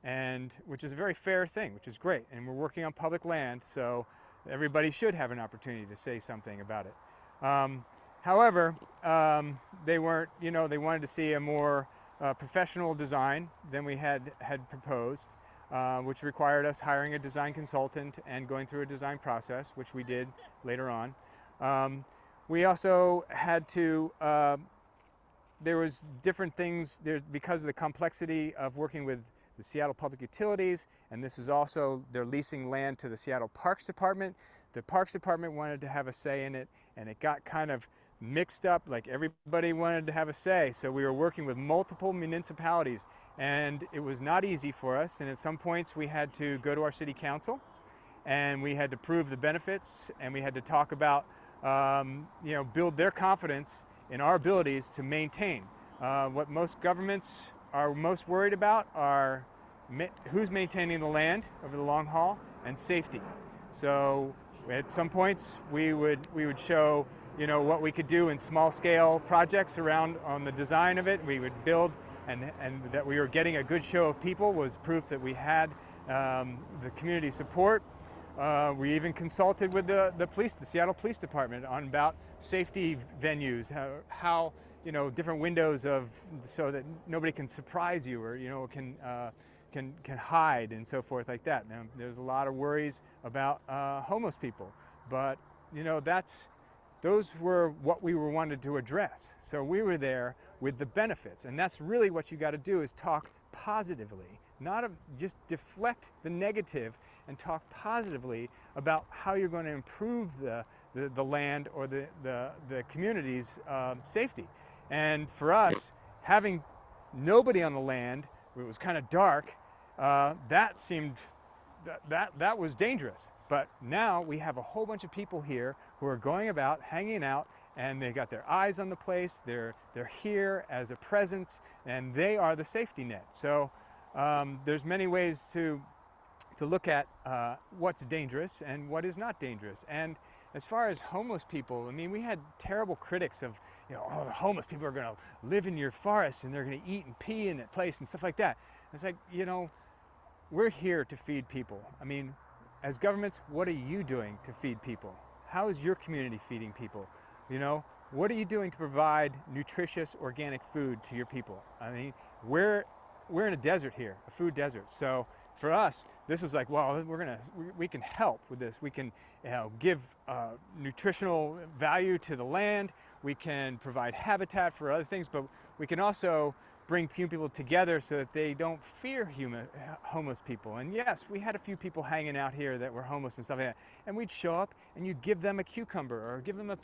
and which is a very fair thing, which is great. And we're working on public land, so everybody should have an opportunity to say something about it. However, they weren't, you know, they wanted to see a more professional design than we had proposed, which required us hiring a design consultant and going through a design process, which we did later on. We also had to, there was different things there because of the complexity of working with the Seattle Public Utilities, and this is also, they're leasing land to the Seattle Parks Department. The Parks Department wanted to have a say in it, and it got kind of mixed up, like everybody wanted to have a say. So we were working with multiple municipalities, and it was not easy for us. And at some points we had to go to our city council, and we had to prove the benefits, and we had to talk about, you know, build their confidence in our abilities to maintain. What most governments are most worried about are who's maintaining the land over the long haul and safety. So at some points we would show, you know, what we could do in small scale projects around on the design of it. We would build, and that we were getting a good show of people was proof that we had the community support. We even consulted with the police, the Seattle Police Department, on about safety venues, how you know, different windows so that nobody can surprise you, or you know, can hide and so forth like that. Now, there's a lot of worries about homeless people, but you know, those were what we wanted to address. So we were there with the benefits, and that's really what you got to do, is talk positively, not just deflect the negative, and talk positively about how you're going to improve the land or the community's safety. And for us, having nobody on the land, it was kind of dark, that seemed, that was dangerous. But now we have a whole bunch of people here who are going about, hanging out, and they got their eyes on the place. They're here as a presence, and they are the safety net. So there's many ways to look at what's dangerous and what is not dangerous. And as far as homeless people, I mean, we had terrible critics of, you know, oh, the homeless people are going to live in your forest and they're going to eat and pee in that place and stuff like that. It's like, you know, we're here to feed people. I mean, as governments, what are you doing to feed people? How is your community feeding people? You know, what are you doing to provide nutritious organic food to your people? I mean, we're in a desert here, a food desert. So for us, this was like, well, we can help with this. We can, you know, give nutritional value to the land. We can provide habitat for other things, but we can also bring people together so that they don't fear homeless people. And yes, we had a few people hanging out here that were homeless and stuff like that. And we'd show up and you'd give them a cucumber or give them a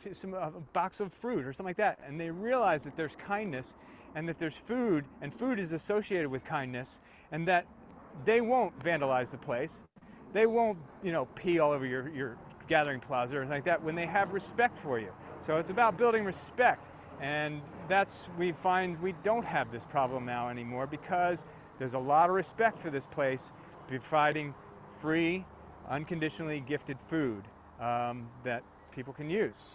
box of fruit or something like that. And they realize that there's kindness and that there's food, and food is associated with kindness, and that they won't vandalize the place. They won't, you know, pee all over your gathering plaza or anything like that when they have respect for you. So it's about building respect. And we find we don't have this problem now anymore because there's a lot of respect for this place, providing free, unconditionally gifted food that people can use.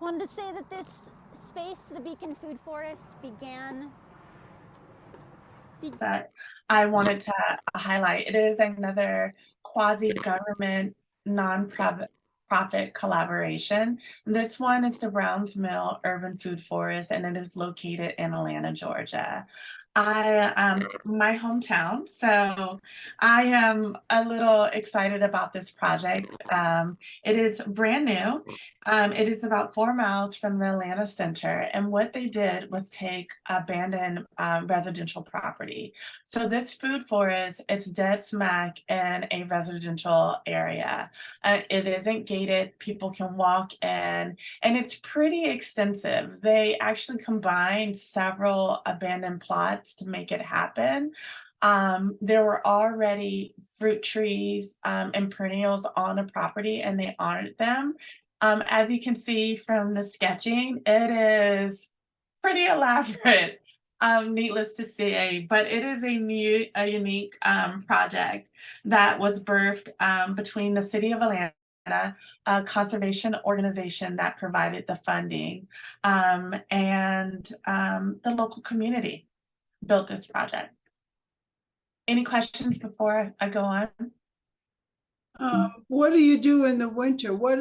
Wanted to say that this space, the Beacon Food Forest, began that I wanted to highlight. It is another quasi-government, non-profit collaboration. This one is the Browns Mill Urban Food Forest, and it is located in Atlanta, Georgia. My hometown, so I am a little excited about this project. It is brand new. It is about 4 miles from the Atlanta center, and what they did was take abandoned residential property. So this food forest is dead smack in a residential area. It isn't gated, people can walk in, and it's pretty extensive. They actually combined several abandoned plots to make it happen. There were already fruit trees and perennials on the property, and they honored them. As you can see from the sketching, it is pretty elaborate, needless to say, but it is a unique project that was birthed between the City of Atlanta, a conservation organization that provided the funding, and the local community built this project. Any questions before I go on? What do you do in the winter? What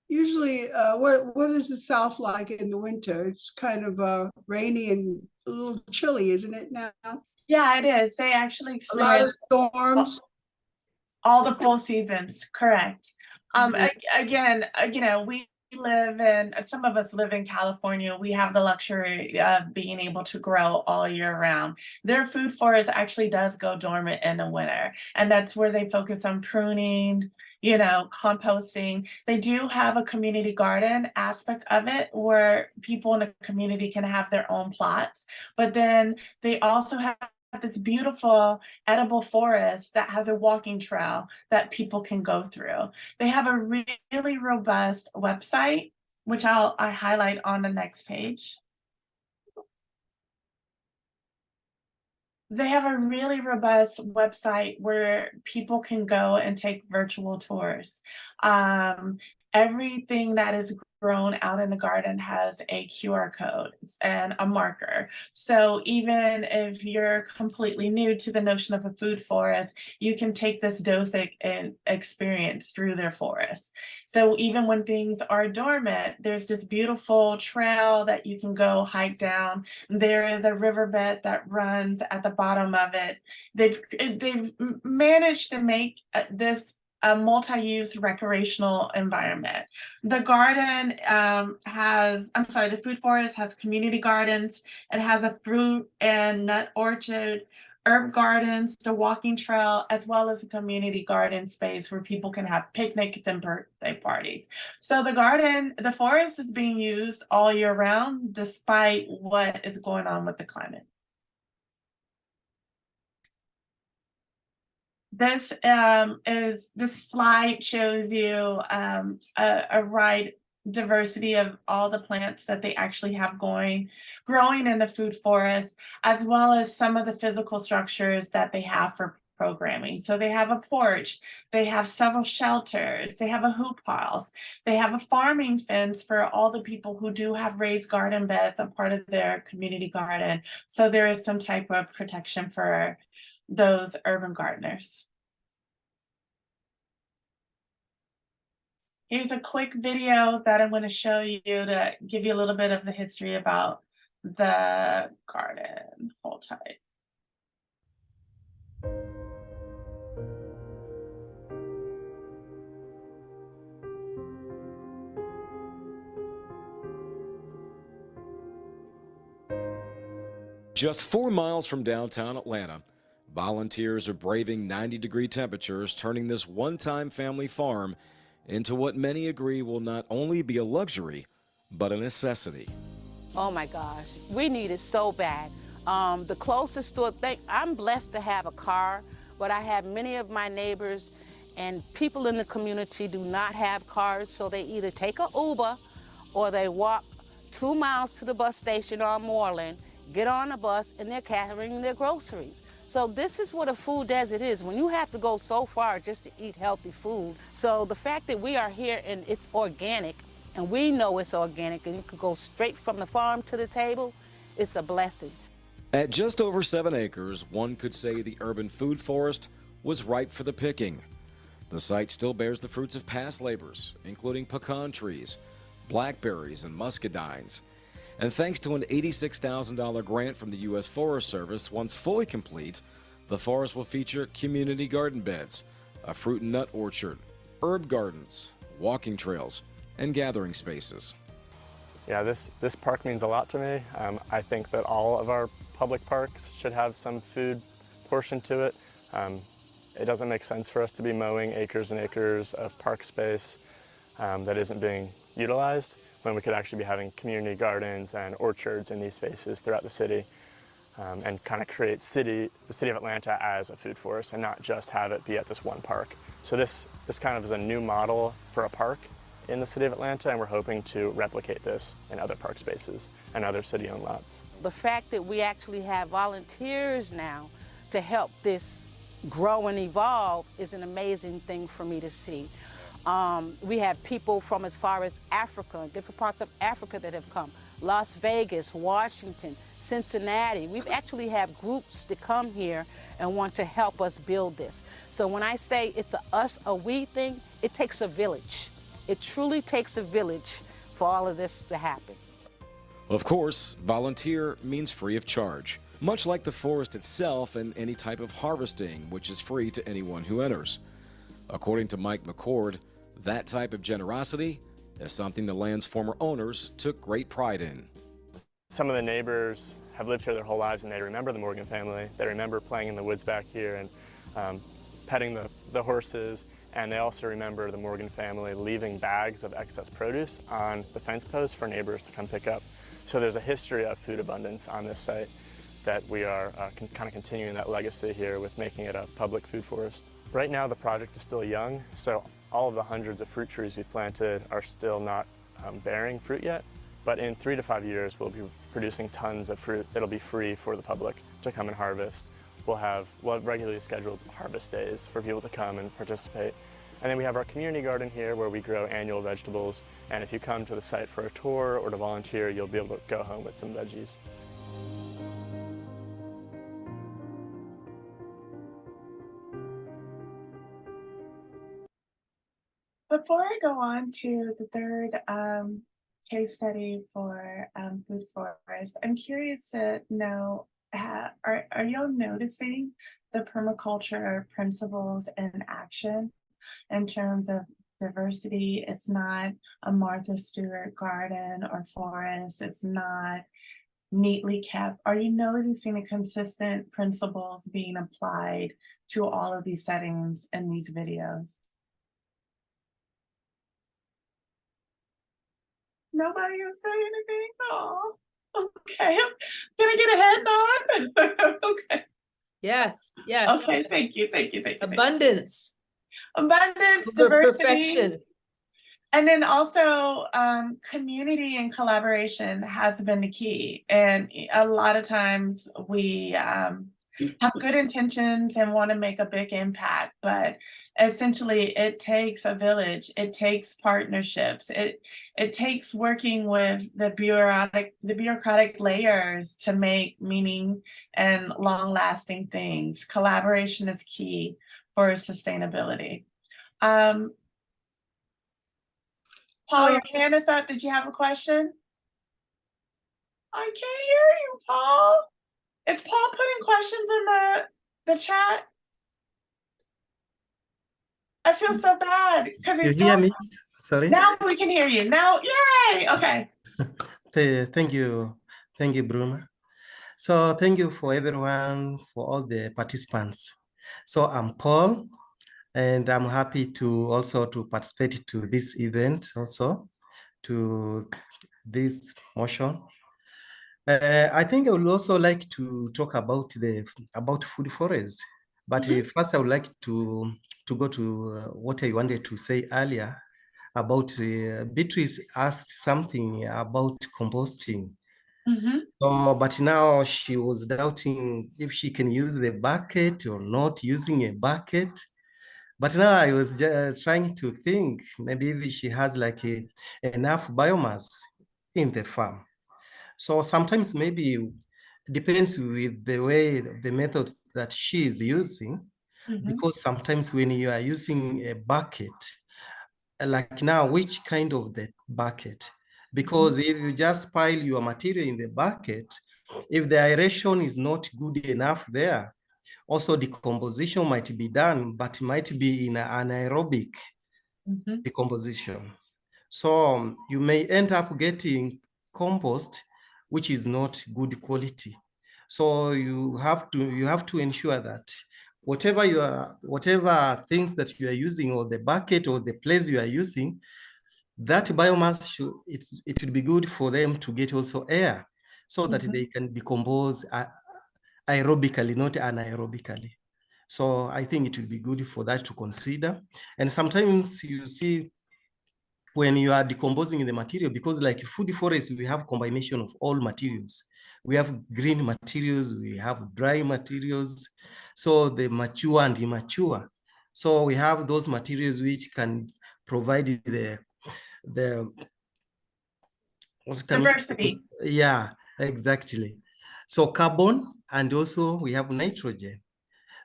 is the South like in the winter? It's kind of rainy and a little chilly, isn't it now? Yeah, it is. They actually experience a lot of storms. All the full seasons, correct. Again, you know, we live in, some of us live in California. We have the luxury of being able to grow all year round. Their food forest actually does go dormant in the winter, and that's where they focus on pruning, you know, composting. They do have a community garden aspect of it where people in the community can have their own plots, but then they also have this beautiful edible forest that has a walking trail that people can go through. They have a really robust website, which I highlight on the next page. They have a really robust website where people can go and take virtual tours. Everything that is grown out in the garden has a QR code and a marker. So even if you're completely new to the notion of a food forest, you can take this dosic and experience through their forest. So even when things are dormant, there's this beautiful trail that you can go hike down. There is a riverbed that runs at the bottom of it. They've managed to make this a multi-use recreational environment. The garden the food forest has community gardens. It has a fruit and nut orchard, herb gardens, the walking trail, as well as a community garden space where people can have picnics and birthday parties. So the forest is being used all year round, despite what is going on with the climate. This slide shows you a wide diversity of all the plants that they actually have growing in the food forest, as well as some of the physical structures that they have for programming. So they have a porch, they have several shelters, they have a hoop house, they have a farming fence for all the people who do have raised garden beds, a part of their community garden. So there is some type of protection for those urban gardeners. Here's a quick video that I'm going to show you to give you a little bit of the history about the garden. Hold tight. Just 4 miles from downtown Atlanta, volunteers are braving 90-degree temperatures, turning this one-time family farm into what many agree will not only be a luxury, but a necessity. Oh my gosh, we need it so bad. The closest store, I'm blessed to have a car, but I have many of my neighbors and people in the community do not have cars, so they either take an Uber or they walk 2 miles to the bus station on Moreland, get on a bus, and they're carrying their groceries. So this is what a food desert is, when you have to go so far just to eat healthy food. So the fact that we are here and it's organic, and we know it's organic, and you could go straight from the farm to the table, it's a blessing. At just over 7 acres, one could say the urban food forest was ripe for the picking. The site still bears the fruits of past labors, including pecan trees, blackberries, and muscadines. And thanks to an $86,000 grant from the U.S. Forest Service, once fully complete, the forest will feature community garden beds, a fruit and nut orchard, herb gardens, walking trails, and gathering spaces. Yeah, this park means a lot to me. I think that all of our public parks should have some food portion to it. It doesn't make sense for us to be mowing acres and acres of park space that isn't being utilized, when we could actually be having community gardens and orchards in these spaces throughout the city, and kind of create the city of Atlanta as a food forest and not just have it be at this one park. So this kind of is a new model for a park in the city of Atlanta, and we're hoping to replicate this in other park spaces and other city-owned lots. The fact that we actually have volunteers now to help this grow and evolve is an amazing thing for me to see. We have people from as far as Africa, different parts of Africa that have come. Las Vegas, Washington, Cincinnati. We've actually have groups that come here and want to help us build this. So when I say it's a us, a we thing, it takes a village. It truly takes a village for all of this to happen. Of course, volunteer means free of charge, much like the forest itself and any type of harvesting, which is free to anyone who enters. According to Mike McCord, that type of generosity is something the land's former owners took great pride in. Some of the neighbors have lived here their whole lives, and they remember the Morgan family. They remember playing in the woods back here and petting the horses, and they also remember the Morgan family leaving bags of excess produce on the fence posts for neighbors to come pick up. So there's a history of food abundance on this site that we are kind of continuing that legacy here with making it a public food forest. Right now the project is still young, so all of the hundreds of fruit trees we've planted are still not bearing fruit yet. But in 3 to 5 years, we'll be producing tons of fruit that'll be free for the public to come and harvest. we'll have regularly scheduled harvest days for people to come and participate. And then we have our community garden here where we grow annual vegetables. And if you come to the site for a tour or to volunteer, you'll be able to go home with some veggies. Before I go on to the third case study for food forest, I'm curious to know, are y'all noticing the permaculture principles in action in terms of diversity? It's not a Martha Stewart garden or forest. It's not neatly kept. Are you noticing the consistent principles being applied to all of these settings in these videos? Nobody is saying anything? Oh, okay. Can I get a head nod? Okay. Yes, yes. Okay, thank you. Abundance. Abundance, Over diversity. perfection. And then also community and collaboration has been the key. And a lot of times we have good intentions and want to make a big impact, but essentially it takes a village, it takes partnerships, it takes working with the bureaucratic layers to make meaning and long-lasting things. Collaboration is key for sustainability. Paul, your hand is up. Did you have a question? I can't hear you, Paul. Is Paul putting questions in the chat? I feel so bad because he's You hear me? talking. Sorry. Now we can hear you. Now, yay! Okay. Thank you, Brummer. So thank you for everyone, for all the participants. So I'm Paul, and I'm happy to also to participate to this event, also to this motion. I think I would also like to talk about food forests, but first I would like to go to what I wanted to say earlier about Beatrice asked something about composting. So, but now she was doubting if she can use the bucket or not using a bucket. But now I was just trying to think maybe if she has like enough biomass in the farm. So sometimes maybe it depends with the way, the method that she is using, because sometimes when you are using a bucket, like now, which kind of the bucket? Because if you just pile your material in the bucket, if the aeration is not good enough there, also decomposition might be done, but might be in an anaerobic decomposition. So you may end up getting compost, which is not good quality. So you have to ensure that whatever things that you are using, or the bucket or the place you are using, that biomass it would be good for them to get also air, so that they can decompose aerobically, not anaerobically. So I think it would be good for that to consider. And sometimes you see when you are decomposing the material, because like food forests, we have combination of all materials. We have green materials, we have dry materials, so the mature and immature. So we have those materials which can provide the diversity. Yeah, exactly. So carbon, and also we have nitrogen.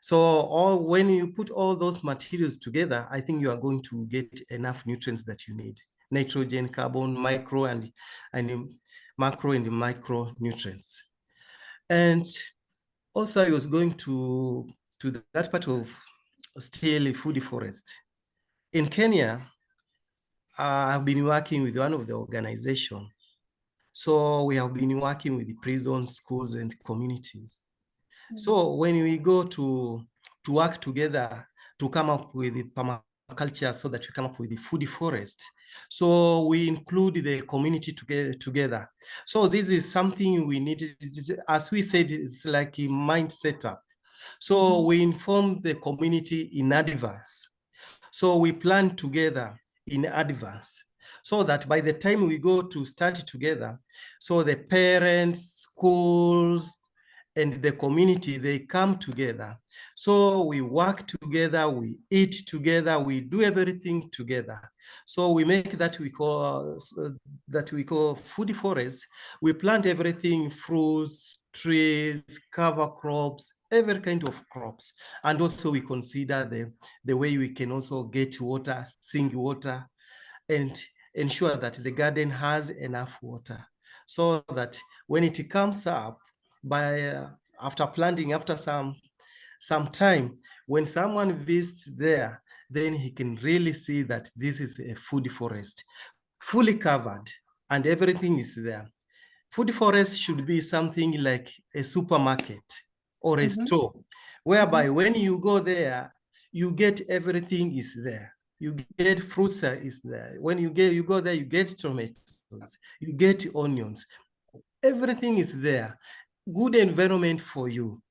So when you put all those materials together, I think you are going to get enough nutrients that you need: nitrogen, carbon, micro and macro and micronutrients. And also I was going to that part of still food forest. In Kenya, I've been working with one of the organizations. So we have been working with the prisons, schools, and communities. So when we go to work together to come up with the permaculture, so that we come up with the food forest, so we include the community together. So this is something we need, as we said, it's like a mind setup. So we inform the community in advance. So we plan together in advance, so that by the time we go to start together, so the parents, schools, and the community, they come together. So we work together, we eat together, we do everything together. So we make that we call food forest. We plant everything, fruits, trees, cover crops, every kind of crops. And also we consider the way we can also get water, sink water, and ensure that the garden has enough water, so that when it comes up by after planting, after some time, when someone visits there, then he can really see that this is a food forest, fully covered, and everything is there. Food forest should be something like a supermarket or a store, whereby when you go there, you get everything is there. You get fruits is there. When you go there, you get tomatoes, you get onions. Everything is there. Good environment for you.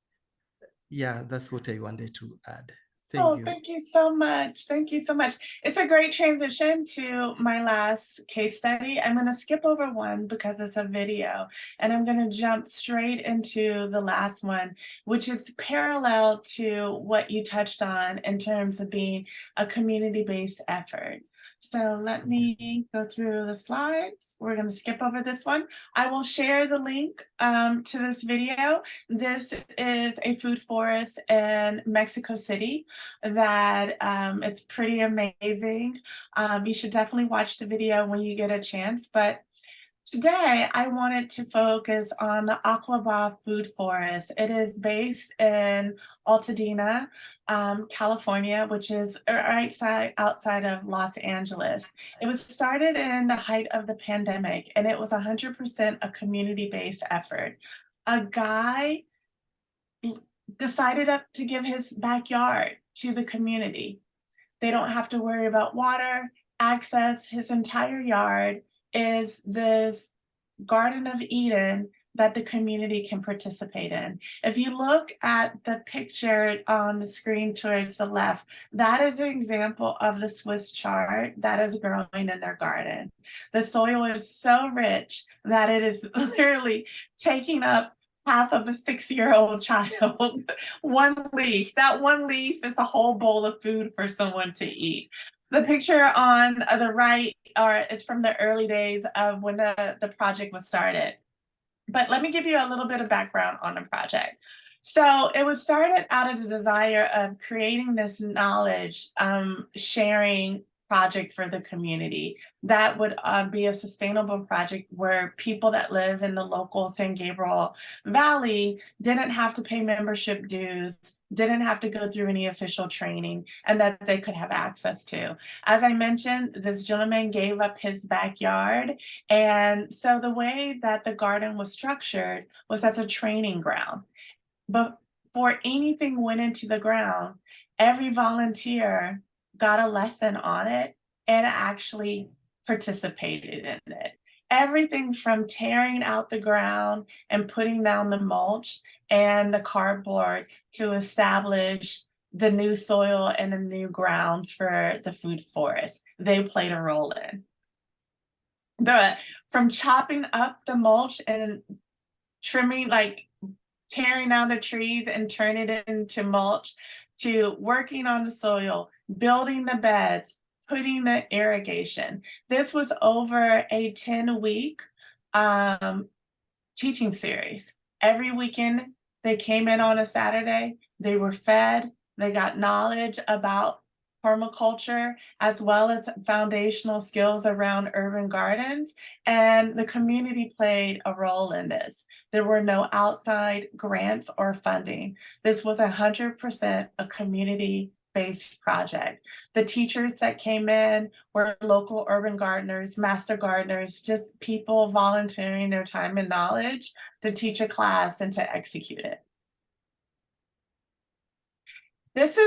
Yeah, that's what I wanted to add. Thank you. Thank you so much. Thank you so much. It's a great transition to my last case study. I'm going to skip over one because it's a video, and I'm going to jump straight into the last one, which is parallel to what you touched on in terms of being a community-based effort. So let me go through the slides. We're going to skip over this one. I will share the link to this video. This is a food forest in Mexico City that it's pretty amazing. You should definitely watch the video when you get a chance. But today, I wanted to focus on the Aquaba Food Forest. It is based in Altadena, California, which is right outside of Los Angeles. It was started in the height of the pandemic, and it was 100% a community-based effort. A guy decided to give his backyard to the community. They don't have to worry about water, access. His entire yard is this Garden of Eden that the community can participate in. If you look at the picture on the screen towards the left, that is an example of the Swiss chard that is growing in their garden. The soil is so rich that it is literally taking up half of a 6-year-old child. One leaf. That one leaf is a whole bowl of food for someone to eat. The picture on the right is from the early days of when the project was started. But let me give you a little bit of background on the project. So it was started out of the desire of creating this knowledge sharing project for the community that would be a sustainable project where people that live in the local San Gabriel Valley didn't have to pay membership dues, didn't have to go through any official training, and that they could have access to. As I mentioned, this gentleman gave up his backyard, and so the way that the garden was structured was as a training ground. But before anything went into the ground, every volunteer got a lesson on it and actually participated in it. Everything from tearing out the ground and putting down the mulch and the cardboard to establish the new soil and the new grounds for the food forest, they played a role in. From chopping up the mulch and trimming, like tearing down the trees and turning it into mulch, to working on the soil, building the beds, putting the irrigation. This was over a 10-week teaching series. Every weekend, they came in on a Saturday, they were fed, they got knowledge about permaculture, as well as foundational skills around urban gardens, and the community played a role in this. There were no outside grants or funding. This was 100% a community-based project. The teachers that came in were local urban gardeners, master gardeners, just people volunteering their time and knowledge to teach a class and to execute it. This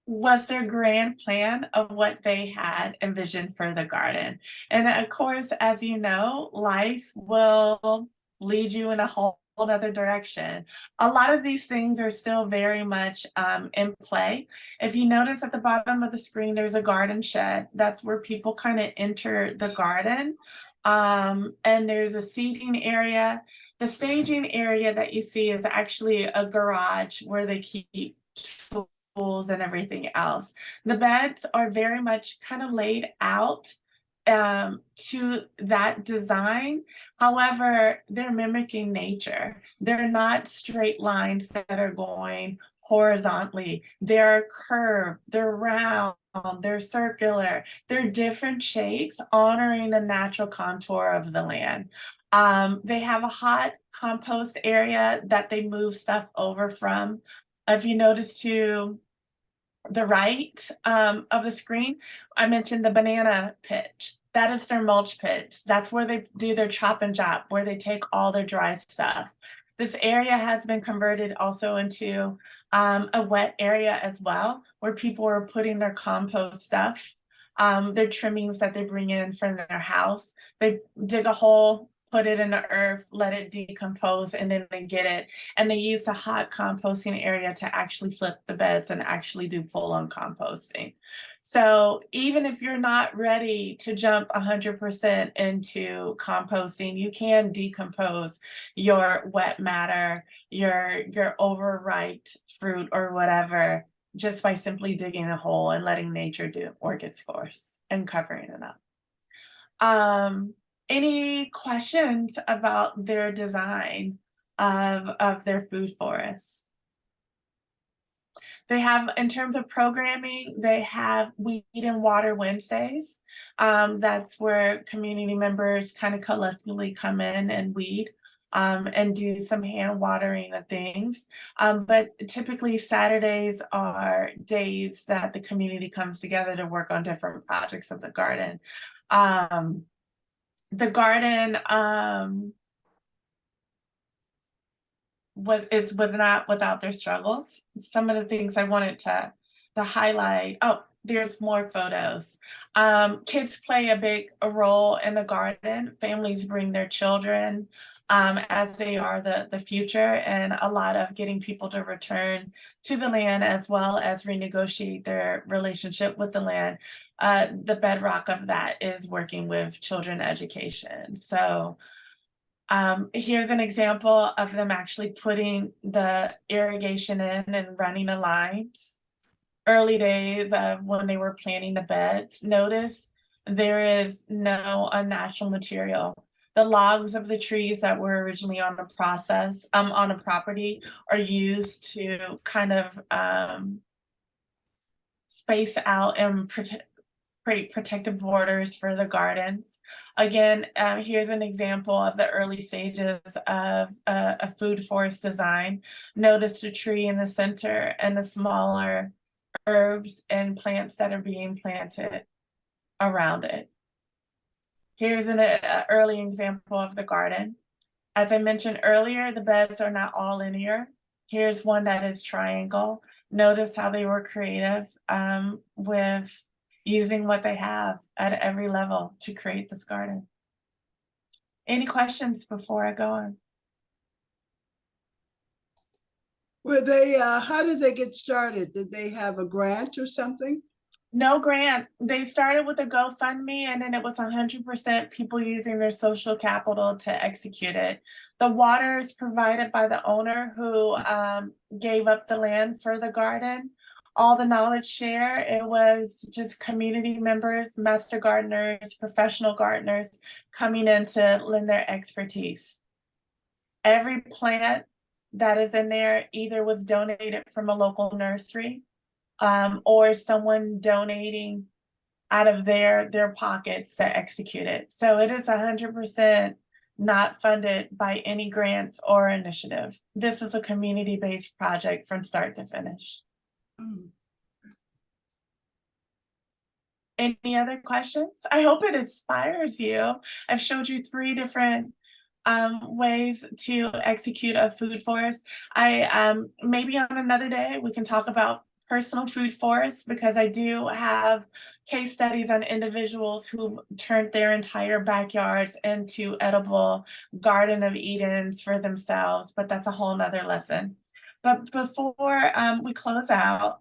was their grand plan of what they had envisioned for the garden. And of course, as you know, life will lead you in a whole other direction. A lot of these things are still very much in play. If you notice at the bottom of the screen, there's a garden shed. That's where people kind of enter the garden. And there's a seating area. The staging area that you see is actually a garage where they keep tools and everything else. The beds are very much kind of laid out to that design. However, they're mimicking nature. They're not straight lines that are going horizontally. They're curved, they're round, they're circular, they're different shapes honoring the natural contour of the land. They have a hot compost area that they move stuff over from. If you notice to the right of the screen, I mentioned the banana pit. That is their mulch pit. That's where they do their chop and chop, where they take all their dry stuff. This area has been converted also into a wet area as well, where people are putting their compost stuff, their trimmings that they bring in from their house. They dig a hole, put it in the earth, let it decompose, and then they get it. And they use the hot composting area to actually flip the beds and actually do full-on composting. So even if you're not ready to jump 100% into composting, you can decompose your wet matter, your overripe fruit or whatever, just by simply digging a hole and letting nature do work its course and covering it up. Any questions about their design of their food forest? They have, in terms of programming, they have Weed and Water Wednesdays. That's where community members kind of collectively come in and weed and do some hand watering of things. But typically Saturdays are days that the community comes together to work on different projects of the garden. The garden was not without their struggles. Some of the things I wanted to highlight. Oh, there's more photos. Kids play a big role in the garden. Families bring their children as they are the future, and a lot of getting people to return to the land as well as renegotiate their relationship with the land. The bedrock of that is working with children education. So here's an example of them actually putting the irrigation in and running the lines. Early days of when they were planting the beds. Notice there is no unnatural material. The logs of the trees that were originally on the process, on a property, are used to kind of space out and create protective borders for the gardens. Again, here's an example of the early stages of a food forest design. Notice the tree in the center and the smaller herbs and plants that are being planted around it. Here's an early example of the garden. As I mentioned earlier, the beds are not all linear. Here's one that is triangle. Notice how they were creative with using what they have at every level to create this garden. Any questions before I go on? Were they, how did they get started? Did they have a grant or something? No grant. They started with a GoFundMe, and then it was 100% people using their social capital to execute it. The water is provided by the owner who gave up the land for the garden. All the knowledge share, it was just community members, master gardeners, professional gardeners coming in to lend their expertise. Every plant that is in there either was donated from a local nursery or someone donating out of their pockets to execute it. So it is 100% not funded by any grants or initiative. This is a community-based project from start to finish. Any other questions? I hope it inspires you. I've showed you 3 different ways to execute a food forest. I maybe on another day we can talk about personal food forests, because I do have case studies on individuals who turned their entire backyards into edible Garden of Edens for themselves, but that's a whole nother lesson. But before we close out,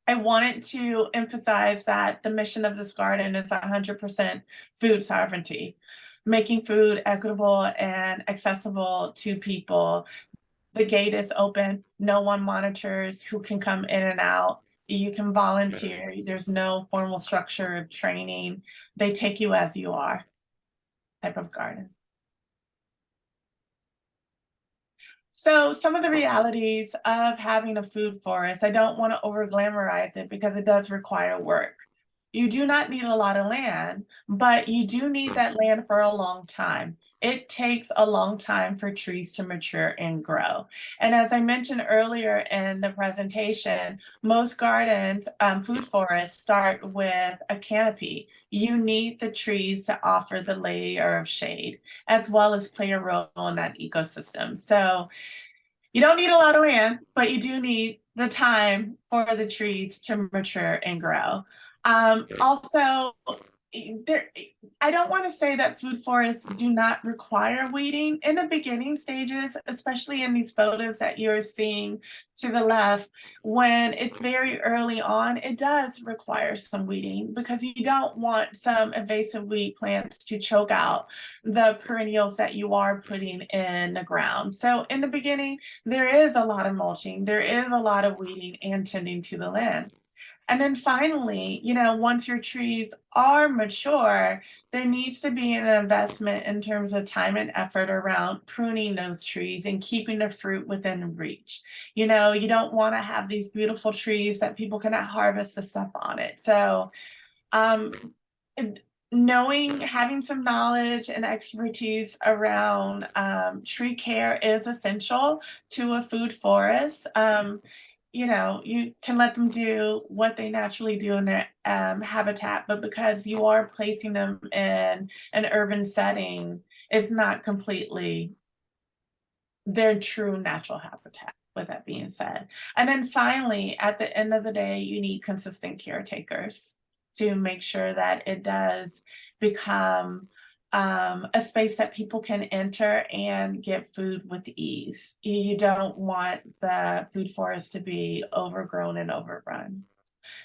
I wanted to emphasize that the mission of this garden is 100% food sovereignty, making food equitable and accessible to people. The gate is open. No one monitors who can come in and out. You can volunteer. There's no formal structure of training. They take you as you are type of garden. So some of the realities of having a food forest, I don't want to over glamorize it because it does require work. You do not need a lot of land, but you do need that land for a long time. It takes a long time for trees to mature and grow. And as I mentioned earlier in the presentation, most gardens, food forests start with a canopy. You need the trees to offer the layer of shade, as well as play a role in that ecosystem. So you don't need a lot of land, but you do need the time for the trees to mature and grow. Also, I don't want to say that food forests do not require weeding. In the beginning stages, especially in these photos that you're seeing to the left, when it's very early on, it does require some weeding because you don't want some invasive weed plants to choke out the perennials that you are putting in the ground. So in the beginning, there is a lot of mulching, there is a lot of weeding and tending to the land. And then finally, you know, once your trees are mature, there needs to be an investment in terms of time and effort around pruning those trees and keeping the fruit within reach. You know, you don't want to have these beautiful trees that people cannot harvest the stuff on it. So having some knowledge and expertise around tree care is essential to a food forest. You know, you can let them do what they naturally do in their habitat, but because you are placing them in an urban setting, it's not completely their true natural habitat, with that being said. And then finally, at the end of the day, you need consistent caretakers to make sure that it does become a space that people can enter and get food with ease. You don't want the food forest to be overgrown and overrun.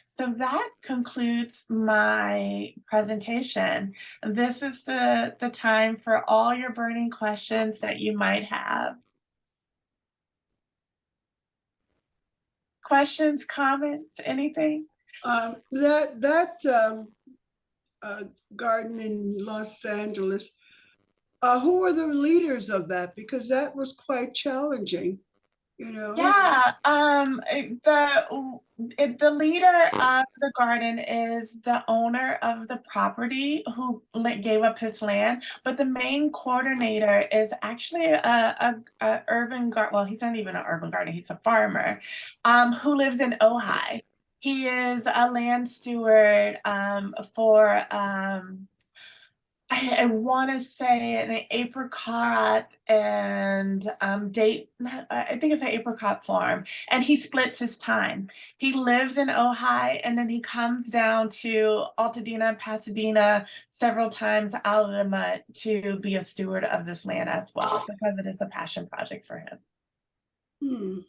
So that concludes my presentation. This is the time for all your burning questions that you might have. Questions, comments, anything? Garden in Los Angeles, who are the leaders of that? Because that was quite challenging, you know? Yeah, the leader of the garden is the owner of the property who gave up his land, but the main coordinator is actually a urban garden. Well, he's not even an urban gardener, he's a farmer who lives in Ojai. He is a land steward for I want to say an apricot and date. I think it's an apricot farm, and he splits his time. He lives in Ojai, and then he comes down to Altadena, Pasadena several times out of the mud to be a steward of this land as well, because it is a passion project for him.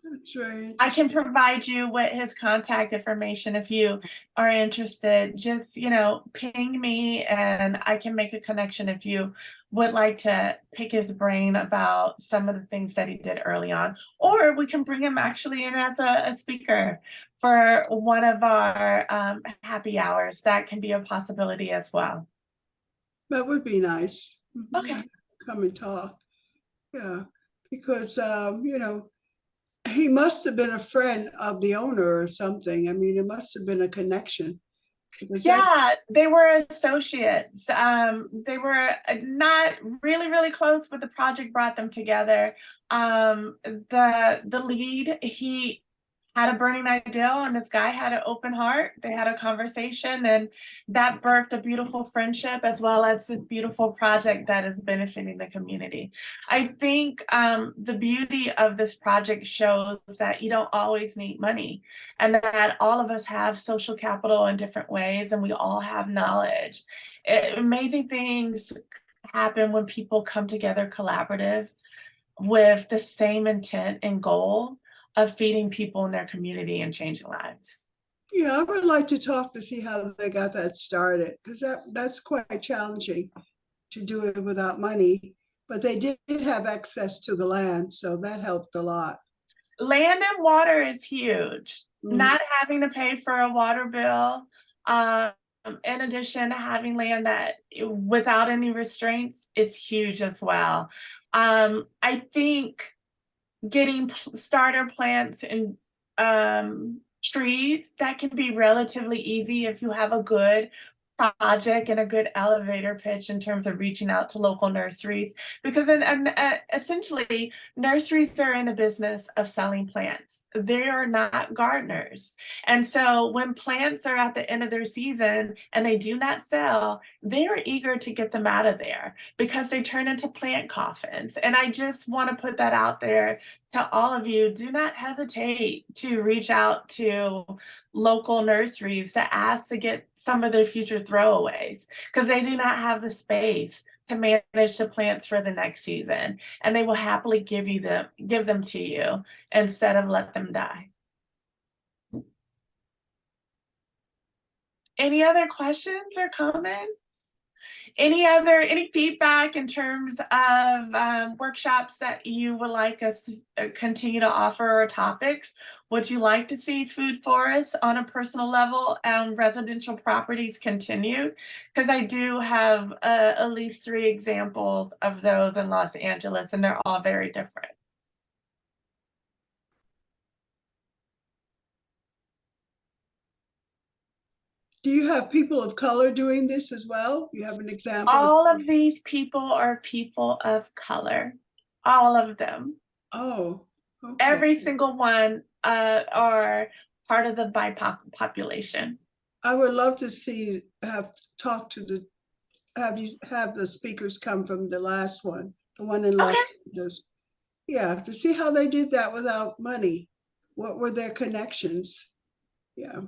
That's right. I can provide you with his contact information if you are interested. Just, you know, ping me and I can make a connection if you would like to pick his brain about some of the things that he did early on. Or we can bring him actually in as a speaker for one of our happy hours. That can be a possibility as well. That would be nice. Okay. Come and talk. Yeah, because, you know, he must have been a friend of the owner or something. I mean, it must have been a connection. Yeah, they were associates. They were not really close, but the project brought them together. The lead, he had a burning idea, and this guy had an open heart. They had a conversation, and that birthed a beautiful friendship, as well as this beautiful project that is benefiting the community. I think the beauty of this project shows that you don't always need money, and that all of us have social capital in different ways, and we all have knowledge. Amazing things happen when people come together collaborative with the same intent and goal of feeding people in their community and changing lives. Yeah, I would like to talk to see how they got that started, because that's quite challenging to do it without money. But they did have access to the land, so that helped a lot. Land and water is huge. Not having to pay for a water bill. In addition to having land that without any restraints is huge as well. I think getting starter plants and trees, that can be relatively easy if you have a good project and a good elevator pitch in terms of reaching out to local nurseries, because essentially nurseries are in the business of selling plants. They are not gardeners. And so when plants are at the end of their season and they do not sell, they are eager to get them out of there because they turn into plant coffins. And I just want to put that out there to all of you. Do not hesitate to reach out to local nurseries to ask to get some of their future throwaways, because they do not have the space to manage the plants for the next season, and they will happily give them to you instead of let them die. Any other questions or comments? Any feedback in terms of workshops that you would like us to continue to offer, or topics? Would you like to see food forests on a personal level and residential properties continued? Because I do have at least 3 examples of those in Los Angeles, and they're all very different. Do you have people of color doing this as well? You have an example? All of these people are people of color. All of them. Oh, okay. Every single one are part of the BIPOC population. I would love to have the speakers come from the last one, the one in Los Angeles. Yeah, to see how they did that without money. What were their connections? Yeah.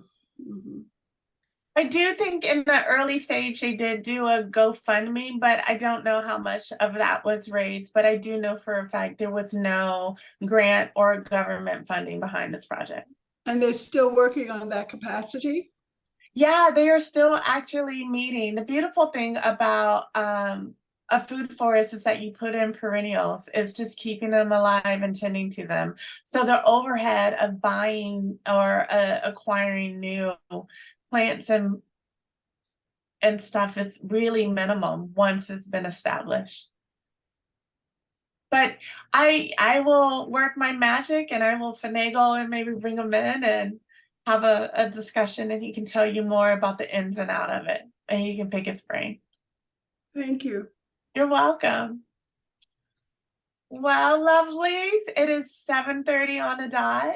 I do think in the early stage they did do a GoFundMe, but I don't know how much of that was raised. But I do know for a fact there was no grant or government funding behind this project. And they're still working on that capacity? Yeah, they are still actually meeting. The beautiful thing about a food forest is that you put in perennials, is just keeping them alive and tending to them. So the overhead of buying or acquiring new plants and stuff is really minimum once it's been established. But I will work my magic, and I will finagle and maybe bring him in and have a discussion, and he can tell you more about the ins and out of it, and you can pick his brain. Thank you. You're welcome. Well, lovelies, it is 7:30 on the dot.